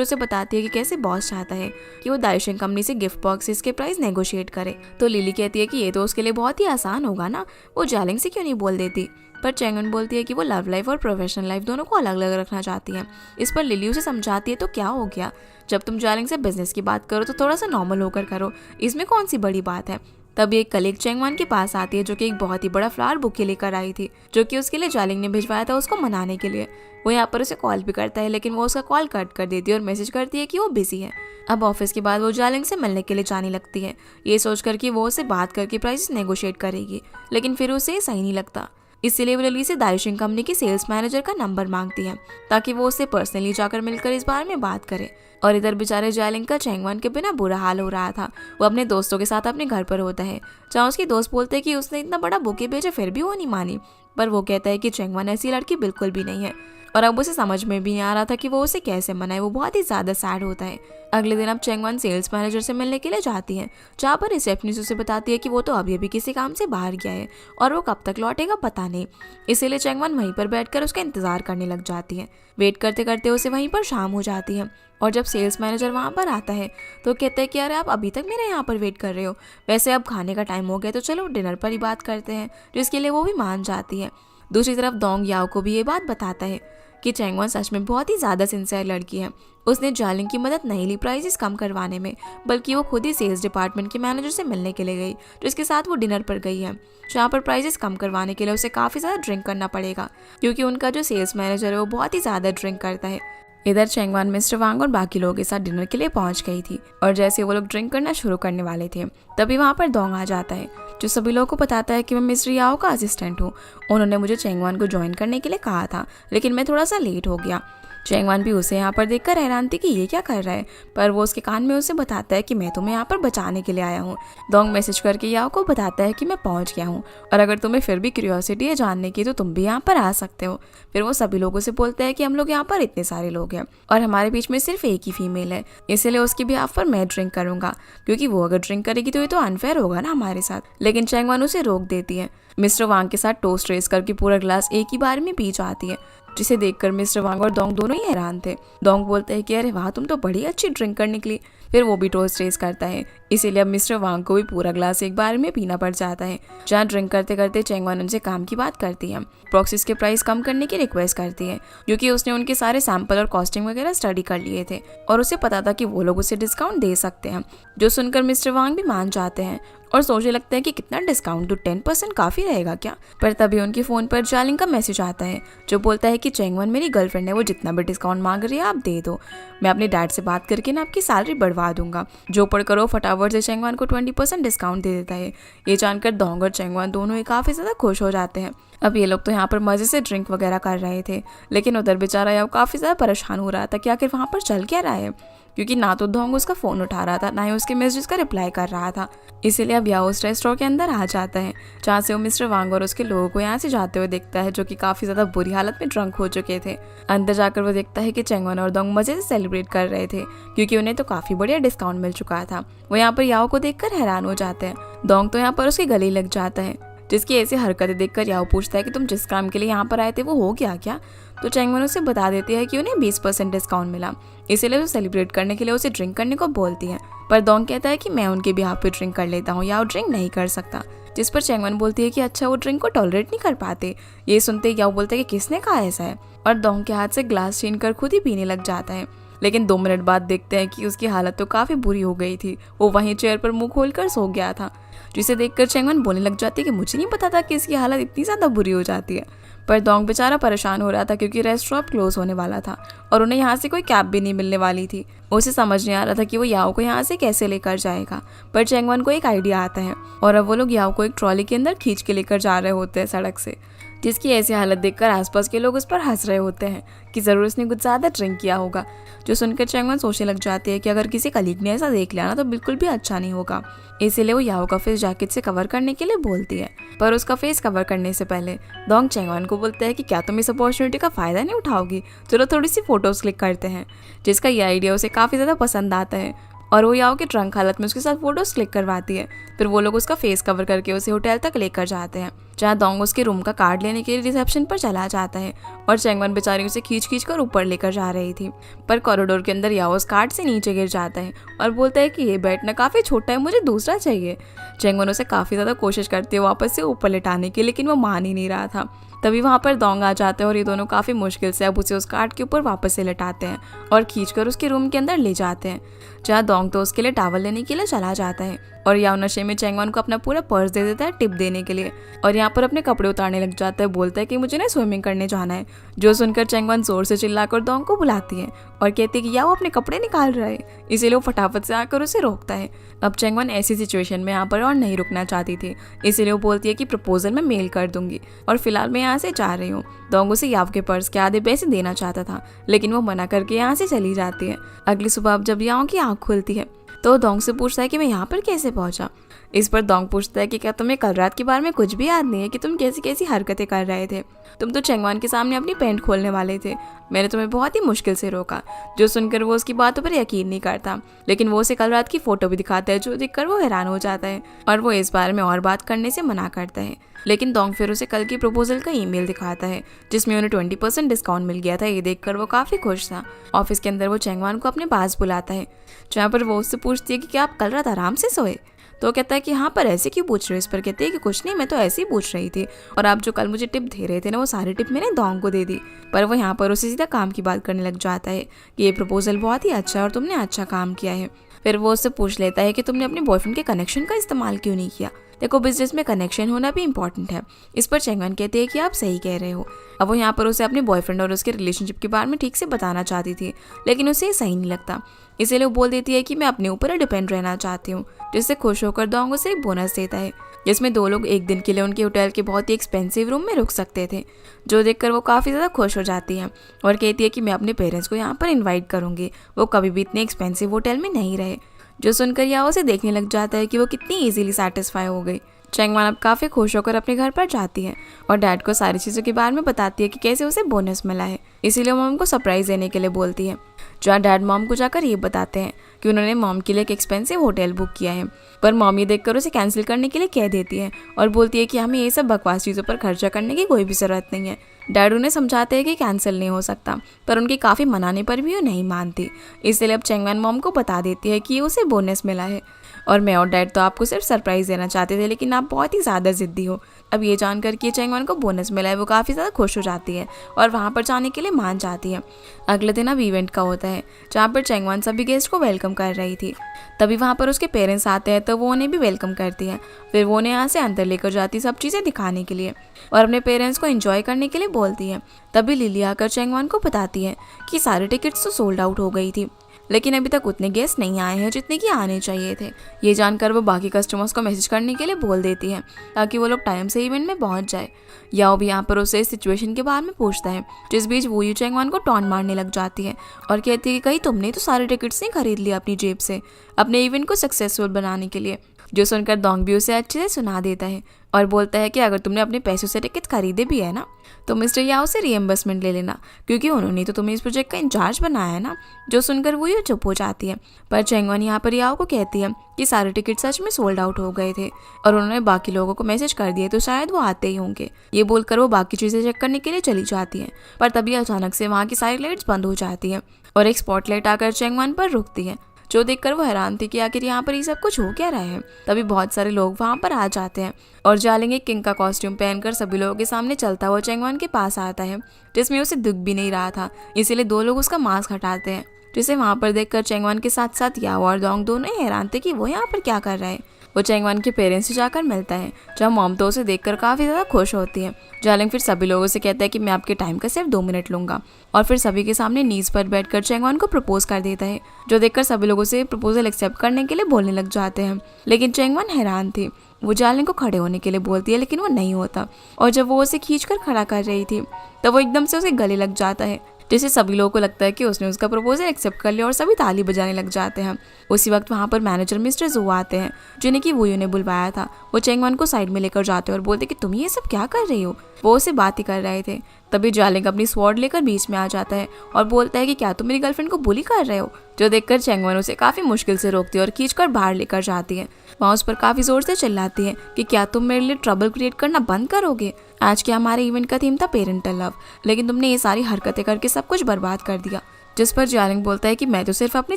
उसे बताती है कि कैसे बॉस चाहता है कि वो दाइशिंग कंपनी से गिफ्ट बॉक्सेस के प्राइस नेगोशिएट करे। तो लिली कहती है कि ये तो उसके लिए बहुत ही आसान होगा ना, वो जालिंग से क्यों नहीं बोल देती। पर चैंगवन बोलती है कि वो लव लाइफ और प्रोफेशनल लाइफ दोनों को अलग अलग रखना चाहती है। इस पर लिली उसे समझाती है तो क्या हो गया, जब तुम जालिंग से बिजनेस की बात करो तो थोड़ा सा नॉर्मल होकर करो, इसमें कौन सी बड़ी बात है। तभी एक कलीग चैंगवान के पास आती है जो कि एक बहुत ही बड़ा फ्लावर बुके लेकर आई थी, जो कि उसके लिए जालिंग ने भिजवाया था उसको मनाने के लिए। वो यहाँ पर उसे कॉल भी करता है लेकिन वो उसका कॉल कट कर देती है और मैसेज करती है कि वो बिजी है। अब ऑफिस के बाद वो जालिंग से मिलने के लिए जाने लगती है, ये सोचकर कि वो उसे बात करके प्राइस नेगोशिएट करेगी, लेकिन फिर उसे सही नहीं लगता। इसीलिए वो लिली से दाइशिंग कंपनी के सेल्स मैनेजर का नंबर मांगती है ताकि वो उससे पर्सनली जाकर मिलकर इस बारे में बात करे। और इधर बेचारे जालिंग का चैंगवान के बिना बुरा हाल हो रहा था। वो अपने दोस्तों के साथ अपने घर पर होता है, जहाँ उसके दोस्त बोलते हैं कि उसने इतना बड़ा बुके भेजा फिर भी वो नहीं मानी। पर वो कहता है कि चैंगवान ऐसी लड़की बिल्कुल भी नहीं है और अब उसे समझ में भी नहीं आ रहा था कि वो उसे कैसे मनाए। वो बहुत ही ज़्यादा सैड होता है। अगले दिन अब चैंगवान सेल्स मैनेजर से मिलने के लिए जाती है, जहाँ पर रिसेप्शनिस्ट उसे बताती है कि वो तो अभी किसी काम से बाहर गया है और वो कब तक लौटेगा पता नहीं। इसीलिए चैंगवान वहीं पर बैठकर उसका इंतजार करने लग जाती है। वेट करते करते उसे वहीं पर शाम हो जाती है और जब सेल्स मैनेजर वहाँ पर आता है तो कहते हैं कि अरे आप अभी तक मेरे यहाँ पर वेट कर रहे हो, वैसे अब खाने का टाइम हो गया तो चलो डिनर पर ही बात करते हैं, जिसके लिए वो भी मान जाती है। दूसरी तरफ डोंग याओ को भी ये बात बताता है कि चैंगवान सच में बहुत ही ज़्यादा सिंसियर लड़की है। उसने जालिंग की मदद नहीं ली प्राइसेस कम करवाने में, बल्कि वो खुद ही सेल्स डिपार्टमेंट के मैनेजर से मिलने के लिए गई, जिसके साथ वो डिनर पर गई है, जहाँ पर प्राइसेस कम करवाने के लिए उसे काफ़ी ज़्यादा ड्रिंक करना पड़ेगा, क्योंकि उनका जो सेल्स मैनेजर है वो बहुत ही ज़्यादा ड्रिंक करता है। इधर चैंगवान मिस्टर वांग और बाकी लोगों के साथ डिनर के लिए पहुंच गई थी और जैसे वो लोग ड्रिंक करना शुरू करने वाले थे तभी वहाँ पर डोंग आ जाता है, जो सभी लोगों को बताता है कि मैं मिस्टर याओ का असिस्टेंट हूँ। उन्होंने मुझे चैंगवान को ज्वाइन करने के लिए कहा था, लेकिन मैं थोड़ा सा लेट हो गया। चैंगवान भी उसे यहाँ पर देखकर हैरान थी कि ये क्या कर रहा है, पर वो उसके कान में उसे बताता है कि मैं तुम्हें यहाँ पर बचाने के लिए आया हूँ। डोंग मैसेज करके याओ को बताता है कि मैं पहुँच गया हूँ और अगर तुम्हें फिर भी क्यूरियोसिटी है जानने की तो तुम भी यहाँ पर आ सकते हो। फिर वो सभी लोगों से बोलता है कि हम लोग यहाँ पर इतने सारे लोग हैं और हमारे बीच में सिर्फ एक ही फीमेल है, इसलिए उसकी भी पर मैं ड्रिंक करूंगा, क्योंकि वो अगर ड्रिंक करेगी तो ये तो अनफेयर होगा ना हमारे साथ। लेकिन चैंगवान उसे रोक देती है। मिस्टर वांग के साथ टोस्ट रेस करके पूरा ग्लास एक ही बार में पी जाती है, जिसे देखकर मिस्टर वांग और डोंग दोनों ही हैरान थे। डोंग बोलते हैं कि अरे वाह तुम तो बड़ी अच्छी ड्रिंक कर निकली। फिर वो भी टोस्ट रेस करता है, इसीलिए अब मिस्टर वांग को भी पूरा ग्लास एक बार में पीना पड़ जाता है। जहाँ ड्रिंक करते करते चैंगवान उनसे काम की बात करती है, प्रॉक्सीज के प्राइस कम करने की रिक्वेस्ट करती है, क्योंकि उसने उनके सारे सैंपल और कॉस्टिंग वगैरह स्टडी कर लिए थे और उसे पता था कि वो लोग उसे डिस्काउंट दे सकते हैं। जो सुनकर मिस्टर वांग भी मान जाते हैं और सोचने लगते हैं कि कितना डिस्काउंट, तो 10% काफ़ी रहेगा क्या। पर तभी उनके फ़ोन पर जालिंग का मैसेज आता है जो बोलता है कि चैंगवान मेरी गर्लफ्रेंड है, वो जितना भी डिस्काउंट मांग रही है आप दे दो, मैं अपने डैड से बात करके ना आपकी सैलरी बढ़वा दूंगा। जो पढ़कर वो फटाफट से चैंगवान को 20% डिस्काउंट दे देता है। ये जानकर डोंग और चैंगवान दोनों ही काफ़ी ज़्यादा खुश हो जाते हैं। अब ये लोग तो यहाँ पर मज़े से ड्रिंक वगैरह कर रहे थे, लेकिन उधर बेचारा याओ काफ़ी ज़्यादा परेशान हो रहा था कि आखिर वहाँ पर चल क्या रहा है, क्योंकि ना तो डोंग उसका फ़ोन उठा रहा था, ना ही उसके मैसेज का रिप्लाई कर रहा था। इसीलिए अब याओ उस रेस्टोरेंट के अंदर आ जाता है, जहाँ से वो मिस्टर वांग और उसके लोगों को यहाँ से जाते हुए देखता है, जो कि काफ़ी ज़्यादा बुरी हालत में ड्रंक हो चुके थे। अंदर जाकर वो देखता है कि चैंगवान और डोंग मज़े से सेलिब्रेट कर रहे थे, क्योंकि उन्हें तो काफ़ी बढ़िया डिस्काउंट मिल चुका था। वो यहाँ पर याओ को देखकर हैरान हो जाते हैं। डोंग तो यहाँ पर उसके गले लग जाता है, जिसकी ऐसी हरकतें देखकर याओ पूछता है कि तुम जिस काम के लिए यहाँ पर आए थे वो हो गया क्या। तो चैंगवान उसे बता देती है कि उन्हें 20% डिस्काउंट मिला, इसीलिए वो सेलिब्रेट करने के लिए उसे ड्रिंक करने को बोलती है। पर डोंग कहता है कि मैं उनके बिहाफ पे ड्रिंक कर लेता हूँ, याओ ड्रिंक नहीं कर सकता। जिस पर चैंगवान बोलती है कि अच्छा वो ड्रिंक को टॉलरेट नहीं कर पाते। ये सुनते याओ बोलते हैं कि किसने कहा ऐसा है, और डोंग के हाथ से ग्लास छीन कर खुद ही पीने लग जाता है। लेकिन 2 मिनट बाद देखते हैं कि उसकी हालत तो काफ़ी बुरी हो गई थी, वो वहीं चेयर पर मुंह खोलकर सो गया था, जिसे देखकर चैंगवान बोलने लग जाती है कि मुझे नहीं पता था कि इसकी हालत इतनी ज़्यादा बुरी हो जाती है। पर डोंग बेचारा परेशान हो रहा था, क्योंकि रेस्टोरेंट क्लोज होने वाला था और उन्हें यहाँ से कोई कैब भी नहीं मिलने वाली थी। उसे समझ नहीं आ रहा था कि वो याओ को यहाँ से कैसे लेकर जाएगा। पर चैंगवान को एक आइडिया आता है और अब वो लोग याओ को एक ट्रॉली के अंदर खींच के लेकर जा रहे होते हैं सड़क से, जिसकी ऐसी हालत देखकर आसपास के लोग उस पर हंस रहे होते हैं कि ज़रूर उसने कुछ ज़्यादा ड्रिंक किया होगा। जो सुनकर चैंगवन सोचने लग जाती है कि अगर किसी कलीग ने ऐसा देख लिया ना तो बिल्कुल भी अच्छा नहीं होगा। इसीलिए वो याओ का फेस जैकेट से कवर करने के लिए बोलती है। पर उसका फेस कवर करने से पहले डोंग चैंगवन को बोलता है कि क्या तुम इस अपॉर्चुनिटी का फ़ायदा नहीं उठाओगी, चलो थोड़ी सी फोटोज़ क्लिक करते हैं। जिसका ये आइडिया उसे काफ़ी ज़्यादा पसंद आता है और वो याओ के ट्रंक हालत में उसके साथ फोटोज़ क्लिक करवाती है। फिर वो लोग उसका फेस कवर करके उसे होटल तक लेकर जाते हैं, जहाँ डोंग उसके रूम का कार्ड लेने के लिए रिसेप्शन पर चला जाता है और चैंगवन बेचारी उसे खींच खींच कर ऊपर लेकर जा रही थी। पर कॉरिडोर के अंदर याओ उस कार्ड से नीचे गिर जाता है और बोलता है कि ये बेड ना काफ़ी छोटा है, मुझे दूसरा चाहिए। चैंगवन उसे काफ़ी ज़्यादा कोशिश करती है वापस से ऊपर लेटाने की, लेकिन वो मान ही नहीं रहा था। तभी वहाँ पर डोंग आ जाते हैं और ये दोनों काफ़ी मुश्किल से अब उसे उस कार्ड के ऊपर वापस से लेटाते हैं और खींचकर उसके रूम के अंदर ले जाते हैं, जहाँ डोंग तो उसके लिए टॉवल लेने के लिए चला जाता है और याओ नशे में चैंगवन को अपना पूरा पर्स दे देता है टिप देने के लिए और यहाँ पर अपने कपड़े उतारने लग जाता है। बोलता है कि मुझे ना स्विमिंग करने जाना है। जो सुनकर चैंगवन जोर से चिल्लाकर डोंग को बुलाती है और कहती है कि याओ अपने कपड़े निकाल रहा है, इसीलिए वो फटाफट से आकर उसे रोकता है। अब चैंगवन ऐसी सिचुएशन में यहाँ पर और नहीं रुकना चाहती थी, इसीलिए वो बोलती है कि प्रपोजल मैं मेल कर दूंगी और फिलहाल मैं यहाँ से जा रही हूँ। डोंग उसे याओ के पर्स के आधे पैसे देना चाहता था, लेकिन वो मना करके यहाँ से चली जाती है। अगली सुबह अब जब याओ की आँख खुलती है तो डोंग से पूछता है कि मैं यहाँ पर कैसे पहुंचा। इस पर डोंग पूछता है कि क्या तुम्हें कल रात के बारे में कुछ भी याद नहीं है कि तुम कैसी कैसी हरकतें कर रहे थे। तुम तो चैंगवन के सामने अपनी पैंट खोलने वाले थे, मैंने तुम्हें बहुत ही मुश्किल से रोका। जो सुनकर वो उसकी बातों पर यकीन नहीं करता, लेकिन वो उसे कल रात की फोटो भी दिखाता है, जो देखकर वो हैरान हो जाता है और वो इस बारे में और बात करने से मना करता है। लेकिन डोंग फिर उसे कल की प्रपोजल का ईमेल दिखाता है जिसमें उन्हें 20% डिस्काउंट मिल गया था। ये देखकर वो काफ़ी खुश था। ऑफिस के अंदर वो चैंगवन को अपने पास बुलाता है, जहाँ पर वो उससे पूछती है कि क्या आप कल रात आराम से सोए। तो कहता है कि हाँ, पर ऐसे क्यों पूछ रहे हो। इस पर कहते हैं कि कुछ नहीं, मैं तो ऐसे ही पूछ रही थी और आप जो कल मुझे टिप दे रहे थे ना वो सारी टिप मैंने डोंग को दे दी। पर वो यहाँ पर उसे सीधा काम की बात करने लग जाता है कि ये प्रपोजल बहुत ही अच्छा है और तुमने अच्छा काम किया है। फिर वो उससे पूछ लेता है कि तुमने अपने बॉयफ्रेंड के कनेक्शन का इस्तेमाल क्यों नहीं किया। देखो, बिजनेस में कनेक्शन होना भी इम्पोर्टेंट है। इस पर चैंगवन कहते हैं कि आप सही कह रहे हो। अब वो यहाँ पर उसे अपने बॉयफ्रेंड और उसके रिलेशनशिप के बारे में ठीक से बताना चाहती थी, लेकिन उसे सही नहीं लगता। इसीलिए वो बोल देती है कि मैं अपने ऊपर डिपेंड रहना चाहती हूँ, जिससे खुश होकर डोंग उसे एक बोनस देता है जिसमें दो लोग एक दिन के लिए उनके होटल के बहुत ही एक्सपेंसिव रूम में रुक सकते थे। जो देखकर वो काफ़ी ज़्यादा खुश हो जाती है और कहती है कि मैं अपने पेरेंट्स को यहाँ पर इन्वाइट करूँगी, वो कभी भी इतने एक्सपेंसिव होटल में नहीं रहे। जो सुनकर याओ उसे देखने लग जाता है कि वो कितनी इजीली सेटिस्फाई हो गई। चैंगवन अब काफ़ी खुश होकर अपने घर पर जाती है और डैड को सारी चीज़ों के बारे में बताती है कि कैसे उसे बोनस मिला है। इसीलिए मॉम को सरप्राइज़ देने के लिए बोलती है, जहाँ डैड मॉम को जाकर ये बताते हैं कि उन्होंने मॉम के लिए एक एक्सपेंसिव होटल बुक किया है। पर मॉम ये देखकर उसे कैंसिल करने के लिए कह देती है और बोलती है कि हमें ये सब बकवास चीज़ों पर खर्चा करने की कोई भी ज़रूरत नहीं है। डैड उन्हें समझाते हैं कि कैंसिल नहीं हो सकता, पर उनके काफ़ी मनाने पर भी वो नहीं मानती। इसलिए अब चैंगवन मॉम को बता देती है कि उसे बोनस मिला है और मैं और डैड तो आपको सिर्फ सरप्राइज़ देना चाहते थे, लेकिन आप बहुत ही ज़्यादा ज़िद्दी हो। अब ये जानकर कि चैंगवन को बोनस मिला है वो काफ़ी ज़्यादा खुश हो जाती है और वहाँ पर जाने के लिए मान जाती है। अगले दिन अब इवेंट का होता है, जहाँ पर चैंगवन सभी गेस्ट को वेलकम कर रही थी। तभी वहाँ पर उसके पेरेंट्स आते हैं तो वो उन्हें भी वेलकम करती है। फिर वो उन्हें यहाँ से अंदर लेकर जाती सब चीज़ें दिखाने के लिए और अपने पेरेंट्स को एंजॉय करने के लिए बोलती है। तभी लिली आकर चैंगवन को बताती है कि सारे टिकट्स तो सोल्ड आउट हो गई थी, लेकिन अभी तक उतने गेस्ट नहीं आए हैं जितने कि आने चाहिए थे। ये जानकर वो बाकी कस्टमर्स को मैसेज करने के लिए बोल देती है ताकि वो लोग टाइम से इवेंट में पहुंच जाए। याओ भी यहाँ पर उसे इस सिचुएशन के बारे में पूछता है, जिस बीच वो यू चैंगवन को टॉन्ट मारने लग जाती है और कहती है कि कहीं तुमने तो सारे टिकट्स नहीं खरीद लिया अपनी जेब से अपने इवेंट को सक्सेसफुल बनाने के लिए। जो सुनकर डोंग भी उसे अच्छे से सुना देता है और बोलता है कि अगर तुमने अपने पैसों से टिकट खरीदे भी है ना तो मिस्टर याओ से रीएम्बर्समेंट ले लेना, क्योंकि उन्होंने तो तुम्हें इस प्रोजेक्ट का इंचार्ज बनाया है ना। जो सुनकर वो ये चुप हो जाती है, पर चैंगवन यहाँ पर याओ को कहती है कि सारे टिकट सच में सोल्ड आउट हो गए थे और उन्होंने बाकी लोगों को मैसेज कर दिए तो शायद वो आते ही होंगे। ये बोलकर वो बाकी चीज़ें चेक करने के लिए चली जाती है, पर तभी अचानक से वहाँ की सारी लाइट्स बंद हो जाती है और एक स्पॉटलाइट आकर चैंगवन पर रुकती है। जो देखकर वो हैरान थी कि आखिर यहाँ पर ये सब कुछ हो क्या रहा है। तभी बहुत सारे लोग वहाँ पर आ जाते हैं और जालिंग एक किंग का कॉस्ट्यूम पहनकर सभी लोगों के सामने चलता हुआ चैंगवन के पास आता है, जिसमें उसे दुख भी नहीं रहा था। इसीलिए दो लोग उसका मास्क हटाते हैं, जिसे वहाँ पर देखकर चैंगवन के साथ साथ याओ और डोंग दोनों ही हैरान थे कि वो यहाँ पर क्या कर रहा है। वो चैंगवान के पेरेंट्स से जाकर मिलता है, जहाँ मॉम तो उसे देखकर काफ़ी ज़्यादा खुश होती है। जालिंग फिर सभी लोगों से कहता है कि मैं आपके टाइम का सिर्फ 2 मिनट लूँगा, और फिर सभी के सामने नीज पर बैठकर चैंगवान को प्रपोज कर देता है, जो देखकर सभी लोगों से प्रपोजल एक्सेप्ट करने के लिए बोलने लग जाते हैं। लेकिन चैंगवान हैरान थी। वो जालिंग को खड़े होने के लिए बोलती है, लेकिन वो नहीं होता, और जब वो उसे खींचकर खड़ा कर रही थी तब वो एकदम से उसके गले लग जाता है, जिससे सभी लोगों को लगता है कि उसने उसका प्रपोजल एक्सेप्ट कर लिया और सभी ताली बजाने लग जाते हैं। उसी वक्त वहाँ पर मैनेजर मिस्टर जू आते हैं, जिन्हें कि वूयू ने बुलवाया था। वो चैंगवान को साइड में लेकर जाते हैं और बोलते कि तुम ये सब क्या कर रही हो। वो उसे बात ही कर रहे थे। तभी जालिंग अपनी स्वॉर्ड लेकर बीच में आ जाता है और बोलता है कि क्या तुम मेरी गर्लफ्रेंड को बुली कर रहे हो, जो देखकर चैंगवान उसे काफ़ी मुश्किल से रोकती है और खींचकर बाहर लेकर जाती है। वहाँ उस पर काफ़ी ज़ोर से चिल्लाती है कि क्या तुम मेरे लिए ट्रबल क्रिएट करना बंद करोगे। आज के हमारे इवेंट का थीम था पेरेंटल लव, लेकिन तुमने ये सारी हरकतें करके सब कुछ बर्बाद कर दिया। जिस पर जालिंग बोलता है कि मैं तो सिर्फ अपनी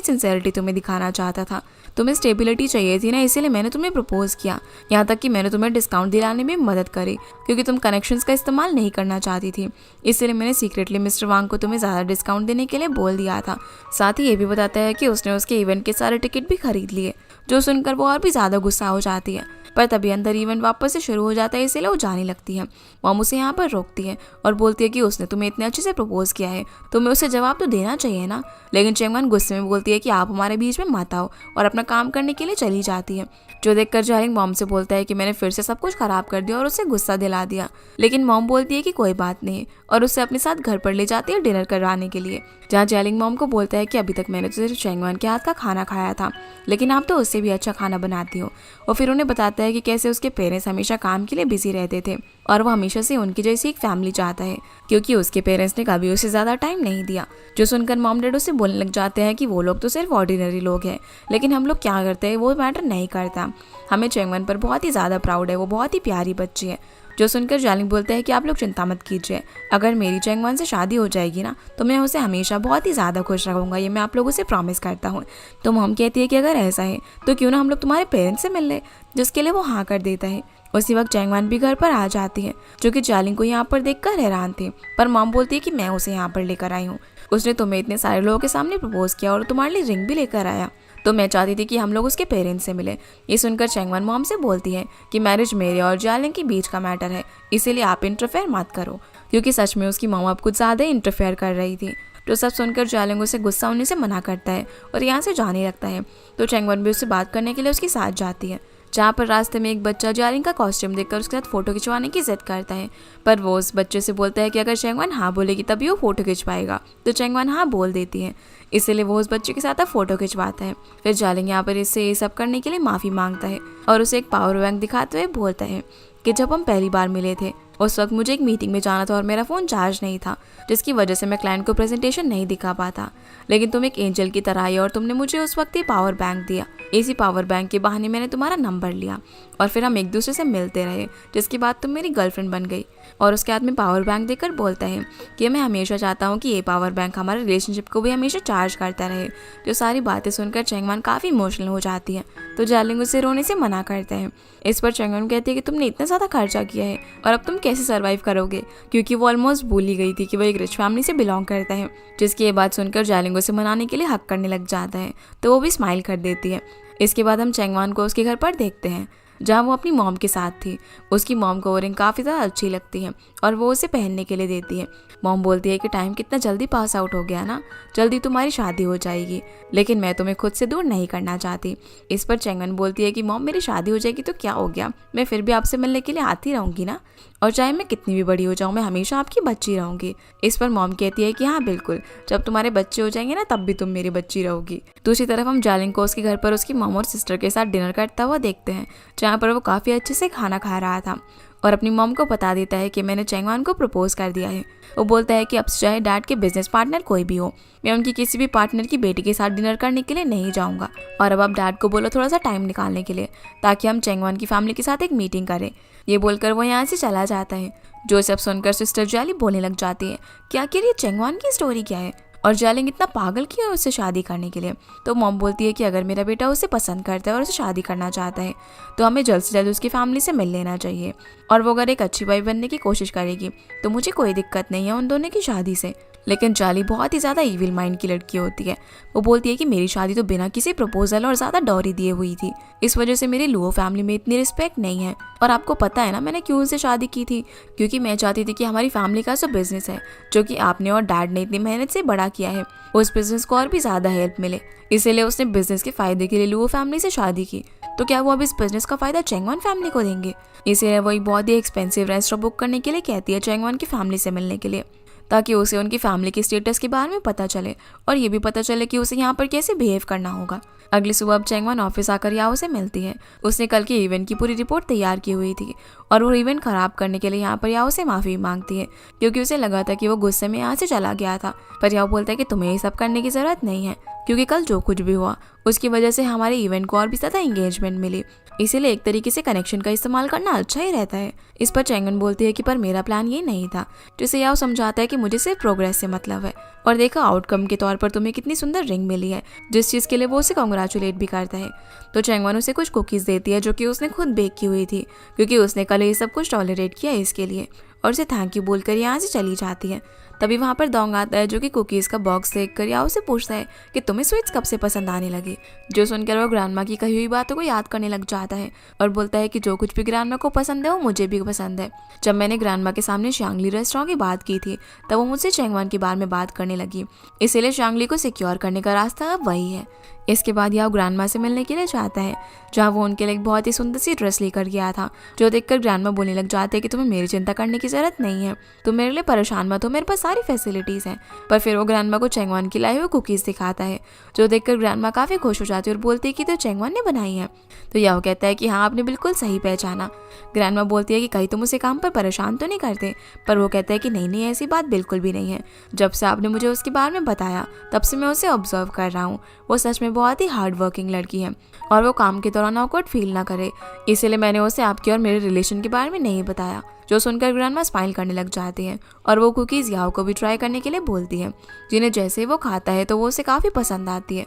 सिंसेरिटी तुम्हें दिखाना चाहता था, तुम्हें स्टेबिलिटी चाहिए थी ना, इसीलिए मैंने तुम्हें प्रपोज किया। यहाँ तक कि मैंने तुम्हें डिस्काउंट दिलाने में मदद करी, क्योंकि तुम कनेक्शंस का इस्तेमाल नहीं करना चाहती थी। इसलिए मैंने सीक्रेटली मिस्टर वांग को तुम्हें ज़्यादा डिस्काउंट देने के लिए बोल दिया था। साथ ही ये भी बताता है कि उसने उसके इवेंट के सारे टिकट भी खरीद लिए, जो सुनकर वो और भी ज़्यादा गुस्सा हो जाती है। पर तभी अंदर इवेंट वापस से शुरू हो जाता है, इसीलिए वो जाने लगती है। मॉम उसे यहाँ पर रोकती है और बोलती है कि उसने तुम्हें इतने अच्छे से प्रपोज किया है, तुम्हें उसे जवाब तो देना चाहिए ना। लेकिन चैंगवान गुस्से में बोलती है कि आप हमारे बीच में मत आओ, और अपना काम करने के लिए चली जाती है। जो देखकर जालिंग मॉम से बोलता है कि मैंने फिर से सब कुछ खराब कर दिया और उसे गुस्सा दिला दिया। लेकिन मॉम बोलती है कि कोई बात नहीं, और उसे अपने साथ घर पर ले जाती है डिनर करवाने के लिए, जहाँ जालिंग मॉम को बोलता है कि अभी तक मैंने तो सिर्फ चैंगवान के हाथ का खाना खाया था, लेकिन आप तो उससे भी अच्छा खाना बनाती हो। और फिर उन्हें बताता है कि कैसे उसके पेरेंट्स हमेशा काम के लिए बिजी रहते थे और वो हमेशा से उनकी जैसी एक फैमिली चाहता है, क्योंकि उसके पेरेंट्स ने कभी उसे ज़्यादा टाइम नहीं दिया। जो सुनकर मॉम डैड उसे बोलने लग जाते हैं कि वो लोग तो सिर्फ ऑर्डिनरी लोग हैं, लेकिन हम लोग क्या करते हैं वो मैटर नहीं करता। हमें चैंगवान पर बहुत ही ज़्यादा प्राउड है, वो बहुत ही प्यारी बच्ची है। जो सुनकर जालिंग बोलते हैं कि आप लोग चिंता मत कीजिए, अगर मेरी चैंगवान से शादी हो जाएगी ना, तो मैं उसे हमेशा बहुत ही ज़्यादा खुश रखूँगा, ये मैं आप लोगों से प्रॉमिस करता हूँ। तो मॉम कहती है कि अगर ऐसा है तो क्यों ना हम लोग तुम्हारे पेरेंट्स से मिल ले, जिसके लिए वो हाँ कर देता है। उसी वक्त चैंगवान भी घर पर आ जाती है, जो कि जालिंग को यहाँ पर देखकर हैरान थी। पर मॉम बोलती है कि मैं उसे यहाँ पर लेकर आई हूँ, उसने तुम्हें इतने सारे लोगों के सामने प्रपोज किया और तुम्हारे लिए रिंग भी लेकर आया, तो मैं चाहती थी कि हम लोग उसके पेरेंट्स से मिले। ये सुनकर चैंगवान मॉम से बोलती है कि मैरिज मेरे और जालिंग के बीच का मैटर है, इसीलिए आप इंटरफेयर मत करो, क्योंकि सच में उसकी मॉम अब कुछ ज़्यादा ही इंटरफेयर कर रही थी। तो सब सुनकर जालिंग उसे गुस्सा होने से मना करता है और यहाँ से जाने लगता है। तो चैंगवान भी उससे बात करने के लिए उसके साथ जाती है, जहाँ पर रास्ते में एक बच्चा जालिंग का कॉस्ट्यूम देखकर उसके साथ फोटो खिंचवाने की जिद करता है। पर वो उस बच्चे से बोलता है कि अगर चैंगवान हाँ बोलेगी तभी वो फोटो खिंचवाएगा। तो चैंगवान हाँ बोल देती है, इसीलिए वो उस बच्चे के साथ अब फोटो खिंचवाता है। फिर जालिंग यहाँ पर इससे ये सब करने के लिए माफ़ी मांगता है और उसे एक पावर बैंक दिखाते हुए बोलता है कि जब हम पहली बार मिले थे उस वक्त मुझे एक मीटिंग में जाना था और मेरा फ़ोन चार्ज नहीं था, जिसकी वजह से मैं क्लाइंट को प्रेजेंटेशन नहीं दिखा पाता। लेकिन तुम एक एंजल की तरह आई और तुमने मुझे उस वक्त ये पावर बैंक दिया। इसी पावर बैंक के बहाने मैंने तुम्हारा नंबर लिया और फिर हम एक दूसरे से मिलते रहे, जिसके बाद तुम मेरी गर्लफ्रेंड बन गई। और उसके हाथ में पावर बैंक देकर बोलता है कि मैं हमेशा चाहता हूँ कि ये पावर बैंक हमारे रिलेशनशिप को भी हमेशा चार्ज करता रहे। जो सारी बातें सुनकर चैंगवान काफ़ी इमोशनल हो जाती है, तो जालिंग उसे रोने से मना करता है। इस पर चैंगवान कहती है कि तुमने इतना ज़्यादा खर्चा किया है और अब तुम कैसे सर्वाइव करोगे, क्योंकि वो ऑलमोस्ट भूल ही गई थी कि वो एक रिच फैमिली से बिलोंग करता है। जिसकी ये बात सुनकर जालिंग उसे मनाने के लिए हक करने लग जाता है, तो वो भी स्माइल कर देती है। इसके बाद हम चैंगवान को उसके घर पर देखते हैं, जहाँ वो अपनी मॉम के साथ थी। उसकी मॉम को वो रिंग काफ़ी ज़्यादा अच्छी लगती है और वो उसे पहनने के लिए देती है। मॉम बोलती है कि टाइम कितना जल्दी पास आउट हो गया ना, जल्दी तुम्हारी शादी हो जाएगी, लेकिन मैं तुम्हें खुद से दूर नहीं करना चाहती। इस पर चैंगवान बोलती है कि मॉम मेरी शादी हो जाएगी तो क्या हो गया, मैं फिर भी आपसे मिलने के लिए आती रहूँगी ना, और चाहे मैं कितनी भी बड़ी हो जाऊँ मैं हमेशा आपकी बच्ची रहूँगी। इस पर मॉम कहती है कि हाँ बिल्कुल, जब तुम्हारे बच्चे हो जाएंगे ना तब भी तुम मेरी बच्ची रहोगी। दूसरी तरफ हम जालिंग को उसके घर पर उसकी मॉम और सिस्टर के साथ डिनर करता हुआ देखते हैं, जहाँ पर वो काफ़ी अच्छे से खाना खा रहा था और अपनी मॉम को बता देता है कि मैंने चैंगवान को प्रपोज कर दिया है। वो बोलता है कि अब चाहे डैड के बिजनेस पार्टनर कोई भी हो, मैं उनकी किसी भी पार्टनर की बेटी के साथ डिनर करने के लिए नहीं जाऊंगा, और अब आप डैड को बोलो थोड़ा सा टाइम निकालने के लिए, ताकि हम चैंगवान की फैमिली के साथ एक मीटिंग करें। ये बोलकर वो यहाँ से चला जाता है। जो सब सुनकर सिस्टर जाली बोलने लग जाती है कि आखिर ये चैंगवान की स्टोरी क्या है और जालिंग इतना पागल क्यों है उससे शादी करने के लिए। तो मॉम बोलती है कि अगर मेरा बेटा उसे पसंद करता है और उसे शादी करना चाहता है तो हमें जल्द से जल्द उसकी फैमिली से मिल लेना चाहिए, और वो अगर एक अच्छी वाइफ बनने की कोशिश करेगी तो मुझे कोई दिक्कत नहीं है उन दोनों की शादी से। लेकिन चार्ली बहुत ही ज़्यादा इविल माइंड की लड़की होती है। वो बोलती है कि मेरी शादी तो बिना किसी प्रपोजल और ज़्यादा डॉरी दिए हुई थी, इस वजह से मेरी लुओ फैमिली में इतनी रिस्पेक्ट नहीं है। और आपको पता है ना मैंने क्यों उनसे शादी की थी, क्योंकि मैं चाहती थी कि हमारी फैमिली का जो बिजनेस है, जो कि आपने और डैड ने इतनी मेहनत से बड़ा किया है, उस बिजनेस को और भी ज़्यादा हेल्प मिले। इसीलिए उसने बिजनेस के फायदे के लिए लुओ फैमिली से शादी की। तो क्या वो अब इस बिजनेस का फायदा चैंगवान फैमिली को देंगे? इसीलिए वो एक बहुत ही एक्सपेंसिव रेस्टोरेंट बुक करने के लिए कहती है चैंगवान की फैमिली से मिलने के लिए, ताकि उसे उनकी फैमिली की स्टेटस के बारे में पता चले और ये भी पता चले कि उसे यहाँ पर कैसे बिहेव करना होगा। अगली सुबह अब चैंगवान ऑफिस आकर याओ से मिलती है। उसने कल के इवेंट की पूरी रिपोर्ट तैयार की हुई थी और वो इवेंट खराब करने के लिए यहाँ पर याओ से माफ़ी मांगती है, क्योंकि उसे लगा था कि वो गुस्से में यहाँ से चला गया था। पर याओ बोलता है कि तुम्हें ये सब करने की ज़रूरत नहीं है, क्योंकि कल जो कुछ भी हुआ उसकी वजह से हमारे इवेंट को और भी ज़्यादा एंगेजमेंट मिली, इसीलिए एक तरीके से कनेक्शन का इस्तेमाल करना अच्छा ही रहता है। इस पर चैंगवान बोलती है कि पर मेरा प्लान ये नहीं था, जिसे याओ समझाता है कि मुझे सिर्फ प्रोग्रेस से मतलब है और देखा आउटकम के तौर पर तुम्हें कितनी सुंदर रिंग मिली है, जिस चीज़ के लिए वो उसे कॉन्ग्रेचुलेट भी करता है। तो चैंगवान उसे कुछ कुकीज़ देती है जो कि उसने खुद बेक की हुई थी, क्योंकि उसने कल ये सब कुछ टॉलरेट किया इसके लिए, और उसे थैंक यू बोलकर यहाँ से चली जाती है। तभी वहाँ पर दोंग आता है जो कि कुकीज़ का बॉक्स देख कर याओ से पूछता है कि तुम्हें स्वीट्स कब से पसंद आने लगे। जो सुनकर वो ग्रैंडमा की कही हुई बातों को याद करने लग जाता है और बोलता है कि जो कुछ भी ग्रैंडमा को पसंद है वो मुझे भी पसंद है। जब मैंने ग्रैंडमा के सामने शांगली रेस्टोरेंट की बात की थी तब वो मुझसे चैंगवान के बारे में बात करने लगी, इसीलिए शांगली को सिक्योर करने का रास्ता अब वही है। इसके बाद याओ ग्रैंडमा से मिलने के लिए जाता है, जहाँ वो उनके लिए एक बहुत ही सुंदर सी ड्रेस लेकर गया था, जो देखकर ग्रैंडमा बोलने लग जाते हैं कि तुम्हें मेरी चिंता करने की जरूरत नहीं है, तुम मेरे लिए परेशान मत हो, मेरे पास सारी फैसिलिटीज़ हैं। पर फिर वो ग्रैंडमा को चैंगवान की लाई हुई कुकीज़ दिखाता है, जो देखकर ग्रैंडमा काफ़ी खुश हो जाती है और बोलती है कि तो चैंगवान ने बनाई है। तो याओ कहता है कि हाँ आपने बिल्कुल सही पहचाना। ग्रैंडमा बोलती है कि कहीं तुम उसे काम पर परेशान तो नहीं करते, पर वो कहता है कि नहीं ऐसी बात बिल्कुल भी नहीं है, जब से आपने मुझे उसके बारे में बताया तब से मैं उसे ऑब्जर्व कर रहा हूँ, वो सच में बहुत ही हार्ड वर्किंग लड़की है और वो काम के दौरान ऑकवर्ड फील ना करे, इसीलिए मैंने उसे आपके और मेरे रिलेशन के बारे में नहीं बताया। जो सुनकर ग्रैंडमा स्माइल करने लग जाती है और वो कुकीज़ याओ को भी ट्राई करने के लिए बोलती है, जिन्हें जैसे ही वो खाता है तो वो उसे काफ़ी पसंद आती है।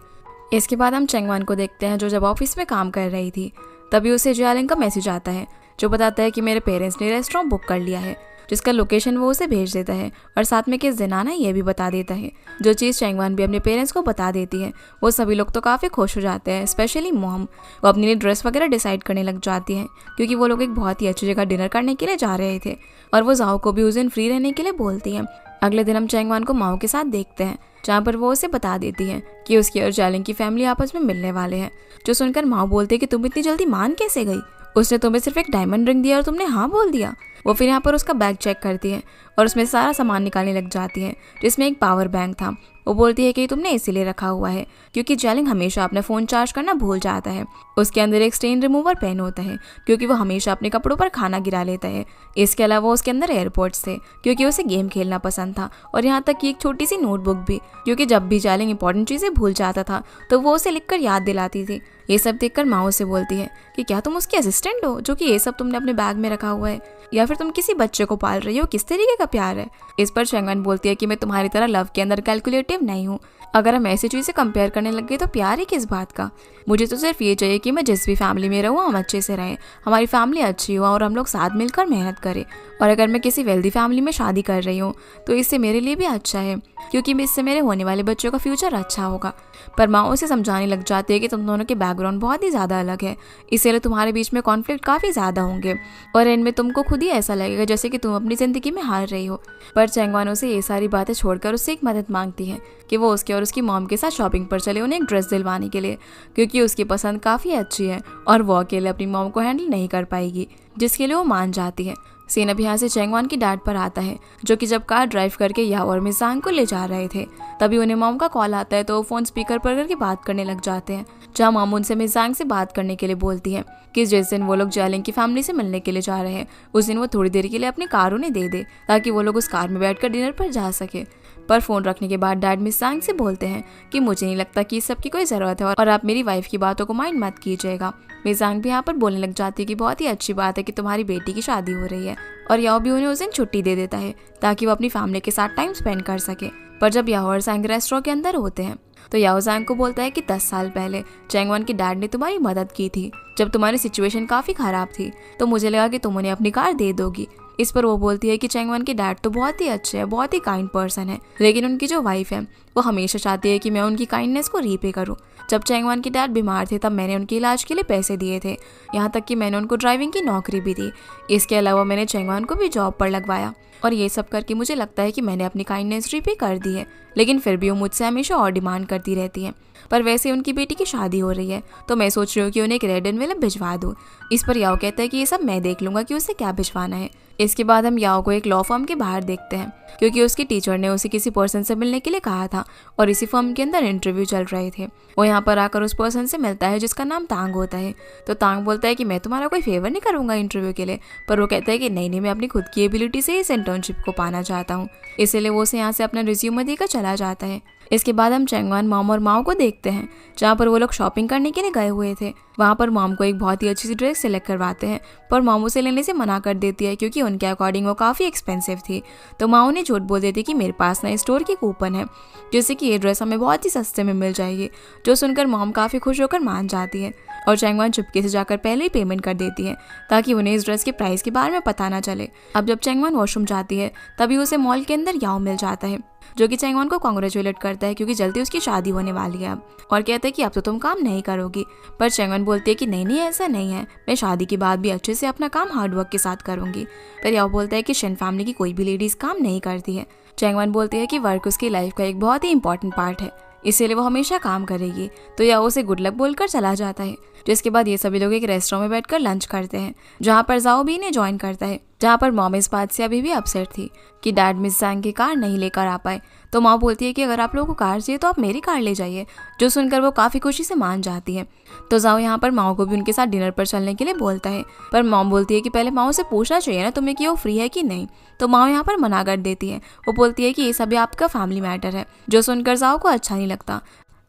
इसके बाद हम चैंगवान को देखते हैं, जो जब ऑफिस में काम कर रही थी तभी उसे जियालिंग का मैसेज आता है, जो बताता है कि मेरे पेरेंट्स ने रेस्टोरेंट बुक कर लिया है, जिसका लोकेशन वो उसे भेज देता है और साथ में किस दिन आना ये भी बता देता है। जो चीज़ चैंगवान भी अपने पेरेंट्स को बता देती है, वो सभी लोग तो काफ़ी खुश हो जाते हैं, स्पेशली मॉम। वो अपनी लिए ड्रेस वगैरह डिसाइड करने लग जाती है, क्योंकि वो लोग एक बहुत ही अच्छी जगह डिनर करने के लिए जा रहे थे और वो जाओ को भी उस दिन फ्री रहने के लिए बोलती है। अगले दिन हम चैंगवान को माओ के साथ देखते हैं, जहाँ पर वो उसे बता देती है कि उसकी और जियालिंग की फैमिली आपस में मिलने वाले हैं। जो सुनकर माओ बोलते हैं कि तुम इतनी जल्दी मान कैसे गई, उसने तुम्हें सिर्फ एक डायमंड रिंग दिया और तुमने हाँ बोल दिया। वो फिर यहाँ पर उसका बैग चेक करती है और उसमें सारा सामान निकालने लग जाती है, जिसमें एक पावर बैंक था। वो बोलती है कि तुमने इसीलिए रखा हुआ है क्योंकि जियालिंग हमेशा अपना फ़ोन चार्ज करना भूल जाता है। उसके अंदर एक स्टेन रिमूवर पेन होता है, क्योंकि वो हमेशा अपने कपड़ों पर खाना गिरा लेता है। इसके अलावा उसके अंदर एयरपोर्ट्स थे, क्योंकि उसे गेम खेलना पसंद था, और यहाँ तक कि एक छोटी सी नोटबुक भी, क्योंकि जब भी जियालिंग इंपॉर्टेंट चीज़ें भूल जाता था तो वो उसे लिखकर याद दिलाती थी। ये सब देखकर माओ से बोलती है कि क्या तुम उसकी असिस्टेंट हो जो कि ये सब तुमने अपने बैग में रखा हुआ है, या फिर तुम किसी बच्चे को पाल रही हो, किस तरीके का प्यार है। इस पर चैंगवान बोलती है कि मैं तुम्हारी तरह लव के अंदर कैलकुलेटिव नहीं हूँ, अगर हम ऐसी चीज़ें कंपेयर करने लग गए तो प्यार ही किस बात का। मुझे तो सिर्फ ये चाहिए कि मैं जिस भी फैमिली में रहूँ हम अच्छे से रहें, हमारी फैमिली अच्छी हो और हम लोग साथ मिलकर मेहनत करें। और अगर मैं किसी वेल्दी फैमिली में शादी कर रही हूँ तो इससे मेरे लिए भी अच्छा है, क्योंकि इससे मेरे होने वाले बच्चों का फ्यूचर अच्छा होगा। पर माँ उसे समझाने लग जाती है कि तुम दोनों के बैकग्राउंड बहुत ही ज़्यादा अलग है, इसीलिए तुम्हारे बीच में कॉन्फ्लिक्ट काफ़ी ज़्यादा होंगे और इनमें तुमको खुद ही ऐसा लगेगा जैसे कि तुम अपनी ज़िंदगी में हार रही हो। पर चैंगवान उसे ये सारी बातें छोड़कर उससे एक मदद मांगती है कि वो उसके और उसकी मॉम के साथ शॉपिंग पर चले उन्हें एक ड्रेस दिलवाने के लिए, क्योंकि उसकी पसंद काफ़ी अच्छी है और वो अकेले अपनी मॉम को हैंडल नहीं कर पाएगी, जिसके लिए वो मान जाती है। सीन अब यहाँ से चैंगवान की डैड पर आता है, जो कि जब कार ड्राइव करके याओ और मिजांग को ले जा रहे थे तभी उन्हें मॉम का कॉल आता है, तो वो फ़ोन स्पीकर पर करके बात करने लग जाते हैं, जहाँ मॉम उनसे मिजांग से बात करने के लिए बोलती है कि जिस दिन वो लोग जियालिंग की फैमिली से मिलने के लिए जा रहे हैं उस दिन वो थोड़ी देर के लिए अपनी कार उन्हें दे दे, ताकि वो लोग उस कार में बैठकर डिनर पर जा सके। पर फ़ोन रखने के बाद डैड मिजांग से बोलते हैं कि मुझे नहीं लगता कि इस सब की कोई ज़रूरत है और आप मेरी वाइफ की बातों को माइंड मत कीजिएगा। मिजांग भी यहाँ पर बोलने लग जाती है कि बहुत ही अच्छी बात है कि तुम्हारी बेटी की शादी हो रही है, और याओ भी उन्हें उस दिन छुट्टी दे देता है ताकि वो अपनी फैमिली के साथ टाइम स्पेंड कर सके। पर जब याओ और जैंग रेस्टोरेंट के अंदर होते हैं तो याओ जैंग को बोलता है कि 10 साल पहले चैंगवान के डैड ने तुम्हारी मदद की थी, जब तुम्हारी सिचुएशन काफ़ी ख़राब थी, तो मुझे लगा कि तुम उन्हें अपनी कार दे दोगी, इस पर वो बोलती है कि चैंगवन के डैड तो बहुत ही अच्छे हैं, बहुत ही काइंड पर्सन है, लेकिन उनकी जो वाइफ है वो हमेशा चाहती है कि मैं उनकी काइंडनेस को रीपे करूँ। जब चैंगवन के डैड बीमार थे तब मैंने उनके इलाज के लिए पैसे दिए थे, यहाँ तक कि मैंने उनको ड्राइविंग की नौकरी भी दी। इसके अलावा मैंने चैंगवन को भी जॉब पर लगवाया और ये सब करके मुझे लगता है कि मैंने अपनी काइंडनेस रीपे कर दी है, लेकिन फिर भी वो मुझसे हमेशा और डिमांड करती रहती है। पर वैसे उनकी बेटी की शादी हो रही है तो मैं सोच रही हूँ कि उन्हें एक रेड एनवेलप भिजवा दूँ। इस पर याओ कहता है कि ये सब मैं देख लूँगा कि उसे क्या भिजवाना है। इसके बाद हम याओ को एक लॉ फर्म के बाहर देखते हैं, क्योंकि उसकी टीचर ने उसे किसी पर्सन से मिलने के लिए कहा था और इसी फर्म के अंदर इंटरव्यू चल रहे थे। वो यहाँ पर आकर उस पर्सन से मिलता है जिसका नाम तांग होता है। तो तांग बोलता है कि मैं तुम्हारा कोई फेवर नहीं करूँगा इंटरव्यू के लिए, पर वो कहता है कि नहीं, मैं अपनी खुद की एबिलिटी से इस इंटर्नशिप को पाना चाहता हूँ। इसीलिए वो उसे यहाँ से अपना रिज्यूमे देकर चला जाता है। इसके बाद हम चैंगवन, मॉम और माओ को देखते हैं, जहाँ पर वो लोग शॉपिंग करने के लिए गए हुए थे। वहाँ पर मॉम को एक बहुत ही अच्छी सी ड्रेस सिलेक्ट करवाते हैं, पर मॉम उसे लेने से मना कर देती है क्योंकि उनके अकॉर्डिंग वो काफ़ी एक्सपेंसिव थी। तो माओ ने झूठ बोल देती कि मेरे पास ना स्टोर की कूपन है जिससे कि ये ड्रेस हमें बहुत ही सस्ते में मिल जाएगी, जो सुनकर मॉम काफ़ी खुश होकर मान जाती है और चैंगवन चुपके से जाकर पहले ही पेमेंट कर देती है ताकि उन्हें इस ड्रेस के प्राइस के बारे में पता ना चले। अब जब चैंगवन वॉशरूम जाती है तभी उसे मॉल के अंदर याओ मिल जाता है, जो कि चैंगवन को कॉन्ग्रेचुलेट करता है क्योंकि जल्दी उसकी शादी होने वाली है अब, और कहता है कि अब तो तुम काम नहीं करोगी। पर चैंगवन बोलती है कि नहीं ऐसा नहीं है, मैं शादी के बाद भी अच्छे से अपना काम हार्डवर्क के साथ करूंगी। पर याओ बोलता है कि शिन फैमिली की कोई भी लेडीज काम नहीं करती है। चैंगवन बोलती है कि वर्क उसकी लाइफ का एक बहुत ही इंपॉर्टेंट पार्ट है, इसीलिए वो हमेशा काम करेगी। तो याओ उसे गुड लक बोलकर चला जाता है। जिसके बाद ये सभी लोग एक रेस्टोरेंट में बैठकर लंच करते हैं, जहाँ पर जाओ भी इन्हें ज्वाइन करता है, जहाँ पर मॉम इस बात से अभी भी अपसेट थी कि डैड मिस जैंग की कार नहीं लेकर आ पाए। तो माँ बोलती है कि अगर आप लोगों को कार चाहिए तो आप मेरी कार ले जाइए, जो सुनकर वो काफ़ी खुशी से मान जाती है। तो जाओ यहाँ पर माओ को भी उनके साथ डिनर पर चलने के लिए बोलता है, पर मॉम बोलती है कि पहले माओ से पूछना चाहिए ना तुम्हें कि वो फ्री है कि नहीं। तो माओ यहाँ पर मना कर देती है। वो बोलती है कि ये सभी आपका फैमिली मैटर है, जो सुनकर जाओ को अच्छा नहीं लगता।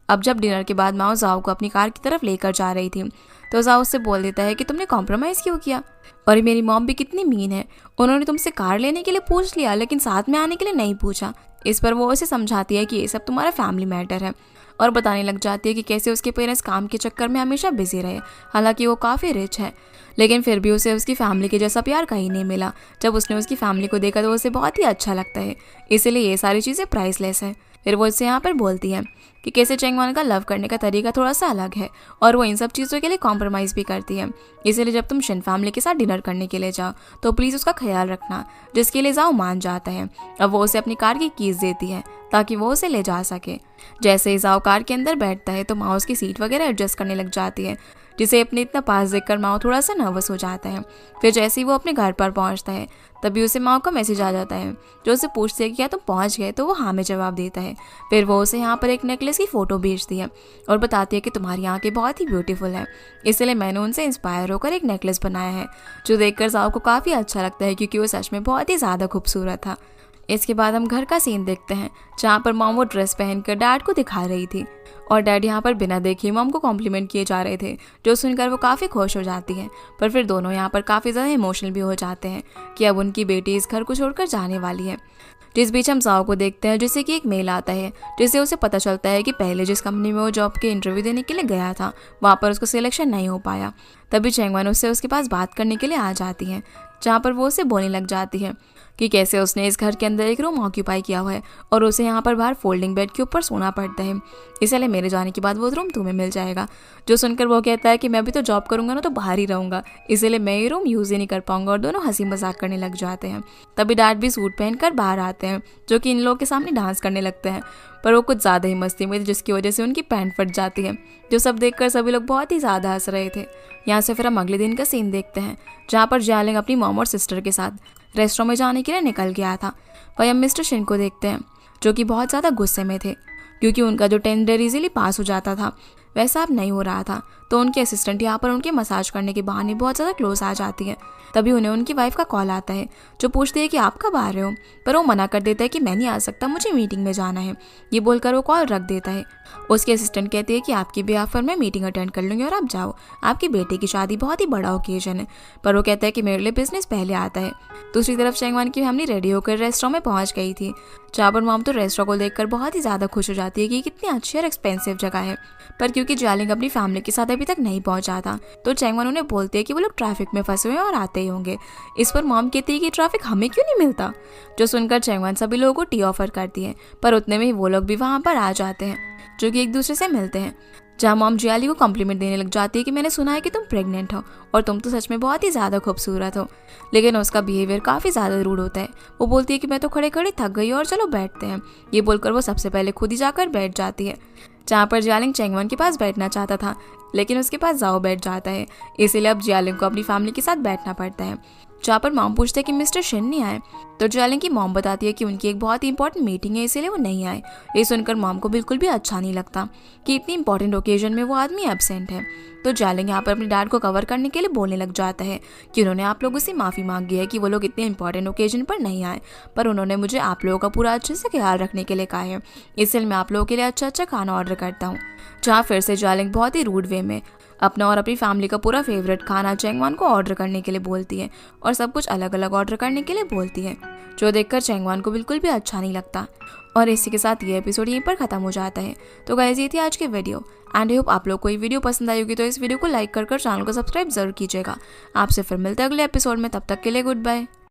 अब जब डिनर के बाद माओ जाओ को अपनी कार की तरफ लेकर जा रही थी तो जाओ उससे बोल देता है कि तुमने कॉम्प्रोमाइज़ क्यों किया, और मेरी मॉम भी कितनी मीन है, उन्होंने तुमसे कार लेने के लिए पूछ लिया लेकिन साथ में आने के लिए नहीं पूछा। इस पर वो उसे समझाती है कि ये सब तुम्हारा फैमिली मैटर है और बताने लग जाती है कि कैसे उसके पेरेंट्स काम के चक्कर में हमेशा बिजी रहे। हालांकि वो काफ़ी रिच है लेकिन फिर भी उसे उसकी फैमिली के जैसा प्यार कहीं नहीं मिला। जब उसने उसकी फैमिली को देखा तो उसे बहुत ही अच्छा लगता है, इसीलिए ये सारी चीज़ें प्राइसलेस है। फिर वो इससे यहाँ पर बोलती है कि कैसे चैंगवन का लव करने का तरीका थोड़ा सा अलग है और वो इन सब चीज़ों के लिए कॉम्प्रोमाइज़ भी करती है। इसीलिए जब तुम शिन फैमिली के साथ डिनर करने के लिए जाओ तो प्लीज़ उसका ख्याल रखना, जिसके लिए जाओ मान जाता है। अब वो उसे अपनी कार की कीज़ देती है ताकि वो उसे ले जा सके। जैसे ही जाओ कार के अंदर बैठता है तो माँ उसकी सीट वगैरह एडजस्ट करने लग जाती है, जिसे अपने इतना पास देखकर माओ थोड़ा सा नर्वस हो जाता है। फिर जैसे ही वो अपने घर पर पहुंचता है तभी उसे माओ का मैसेज आ जाता है, जो उसे पूछती है कि क्या तुम पहुंच गए, तो वो हाँ में जवाब देता है। फिर वो उसे यहाँ पर एक नेकलेस की फ़ोटो भेजती है और बताती है कि तुम्हारी आंखें बहुत ही ब्यूटीफुल है, इसलिए मैंने उनसे इंस्पायर होकर एक नेकलेस बनाया है, जो देखकर जाओ को काफ़ी अच्छा लगता है क्योंकि वो सच में बहुत ही ज़्यादा खूबसूरत था। इसके बाद हम घर का सीन देखते हैं, जहाँ पर मॉम वो ड्रेस पहनकर डैड को दिखा रही थी और डैड यहाँ पर बिना देखे मॉम को कॉम्प्लीमेंट किए जा रहे थे, जो सुनकर वो काफ़ी खुश हो जाती है। पर फिर दोनों यहाँ पर काफ़ी ज़्यादा इमोशनल भी हो जाते हैं कि अब उनकी बेटी इस घर को छोड़कर जाने वाली है। जिस बीच हम जाओ को देखते हैं, जिससे कि एक मेल आता है, जिससे उसे पता चलता है कि पहले जिस कंपनी में वो जॉब के इंटरव्यू देने के लिए गया था वहाँ पर उसको सिलेक्शन नहीं हो पाया। तभी चैंगवन उससे उसके पास बात करने के लिए आ जाती है, जहाँ पर वो उसे बोलने लग जाती है कि कैसे उसने इस घर के अंदर एक रूम ऑक्यूपाई किया हुआ है और उसे यहाँ पर बाहर फोल्डिंग बेड के ऊपर सोना पड़ता है, इसलिए मेरे जाने के बाद वो रूम तुम्हें मिल जाएगा। जो सुनकर वो कहता है कि मैं भी तो जॉब करूँगा ना तो बाहर ही रहूँगा, इसीलिए मैं ये रूम यूज़ ही नहीं कर पाऊँगा, और दोनों हंसी मजाक करने लग जाते हैं। तभी डैड भी सूट पहनकर बाहर आते हैं, जो कि इन लोगों के सामने डांस करने लगते हैं, पर वो कुछ ज़्यादा ही मस्ती में थे जिसकी वजह से उनकी पैंट फट जाती है, जो सब देखकर सभी लोग बहुत ही ज़्यादा हंस रहे थे। यहाँ से फिर हम अगले दिन का सीन देखते हैं, जहाँ पर जियालिंग अपनी मॉम और सिस्टर के साथ रेस्टोरेंट में जाने के लिए निकल गया था। वहीं हम मिस्टर शिन को देखते हैं, जो कि बहुत ज़्यादा गुस्से में थे क्योंकि उनका जो टेंडर इजीली पास हो जाता था वैसा अब नहीं हो रहा था। तो उनके असिस्टेंट यहाँ पर उनके मसाज करने के बहाने बहुत ज़्यादा क्लोज आ जाती है। तभी उन्हें उनकी वाइफ का कॉल आता है, जो पूछती है कि आप कब आ रहे हो, पर वो मना कर देता है कि मैं नहीं आ सकता, मुझे मीटिंग में जाना है। ये बोलकर वो कॉल रख देता है। उसकी असिस्टेंट कहती है कि आपकी बिहाफ पर मैं मीटिंग अटेंड कर लूँगी और आप जाओ, आपकी बेटे की शादी बहुत ही बड़ा ओकेजन है। पर वो कहता है कि मेरे लिए बिजनेस पहले आता है। दूसरी तरफ चैंगवन की फैमिली रेडी होकर रेस्टोरेंट में पहुंच गई थी, जहाँ पर मॉम तो रेस्टोरेंट को देखकर बहुत ही ज़्यादा खुश हो जाती है कि कितनी अच्छी और एक्सपेंसिव जगह है। पर क्योंकि क्योंकि जियालिंग अपनी फैमिली के साथ अभी तक नहीं पहुंचा था। तो चैंगवन उन्हें बोलती है कि वो लोग ट्रैफिक में फंसे हुए हैं और आते ही होंगे। इस पर मॉम कहती है कि ट्रैफिक हमें क्यों नहीं मिलता। जो सुनकर चैंगवन सभी लोगों को टी ऑफर करती है, पर उतने में ही वो लोग भी वहाँ पर आ जाते हैं, जो कि एक दूसरे से मिलते हैं। जहाँ मॉम जियाली को कॉम्प्लीमेंट देने लग जाती है कि मैंने सुना है कि तुम प्रेग्नेंट हो और तुम तो सच में बहुत ही ज़्यादा खूबसूरत हो। लेकिन उसका बिहेवियर काफ़ी ज़्यादा रूड होता है। वो बोलती है कि मैं तो खड़े खड़े थक गई और चलो बैठते हैं। ये बोलकर वो सबसे पहले खुद ही जाकर बैठ जाती है। जहाँ पर जियालिंग चैंगवन के पास बैठना चाहता था, लेकिन उसके पास जाओ बैठ जाता है। इसीलिए अब जियालिंग को अपनी फैमिली के साथ बैठना पड़ता है। जहाँ पर मॉम पूछते हैं कि मिस्टर शिन नहीं आए, तो जियालिंग की मॉम बताती है कि उनकी एक बहुत ही इंपॉर्टेंट मीटिंग है, इसीलिए वो नहीं आए। ये सुनकर मॉम को बिल्कुल भी अच्छा नहीं लगता कि इतनी इंपॉर्टेंट ओकेजन में वो आदमी एब्सेंट है। तो जियालिंग यहाँ पर अपने डैड को कवर करने के लिए बोलने लग जाता है कि उन्होंने आप लोगों से माफ़ी मांगी है कि वो लोग इतने इंपॉर्टेंट ओकेजन पर नहीं आए, पर उन्होंने मुझे आप लोगों का पूरा अच्छे से ख्याल रखने के लिए कहा है, इसलिए मैं आप लोगों के लिए अच्छा खाना ऑर्डर करता हूँ। जहाँ फिर से जियालिंग बहुत ही रूड वे में अपना और अपनी फैमिली का पूरा फेवरेट खाना चैंगवन को ऑर्डर करने के लिए बोलती है और सब कुछ अलग अलग ऑर्डर करने के लिए बोलती है, जो देखकर चैंगवन को बिल्कुल भी अच्छा नहीं लगता। और इसी के साथ ये एपिसोड यहीं पर खत्म हो जाता है। तो गाइस, ये थी आज की वीडियो एंड आई होप आप लोग को ये वीडियो पसंद आई होगी। तो इस वीडियो को लाइक कर चैनल को सब्सक्राइब जरूर कीजिएगा। आपसे फिर मिलते हैं अगले एपिसोड में, तब तक के लिए गुड बाय।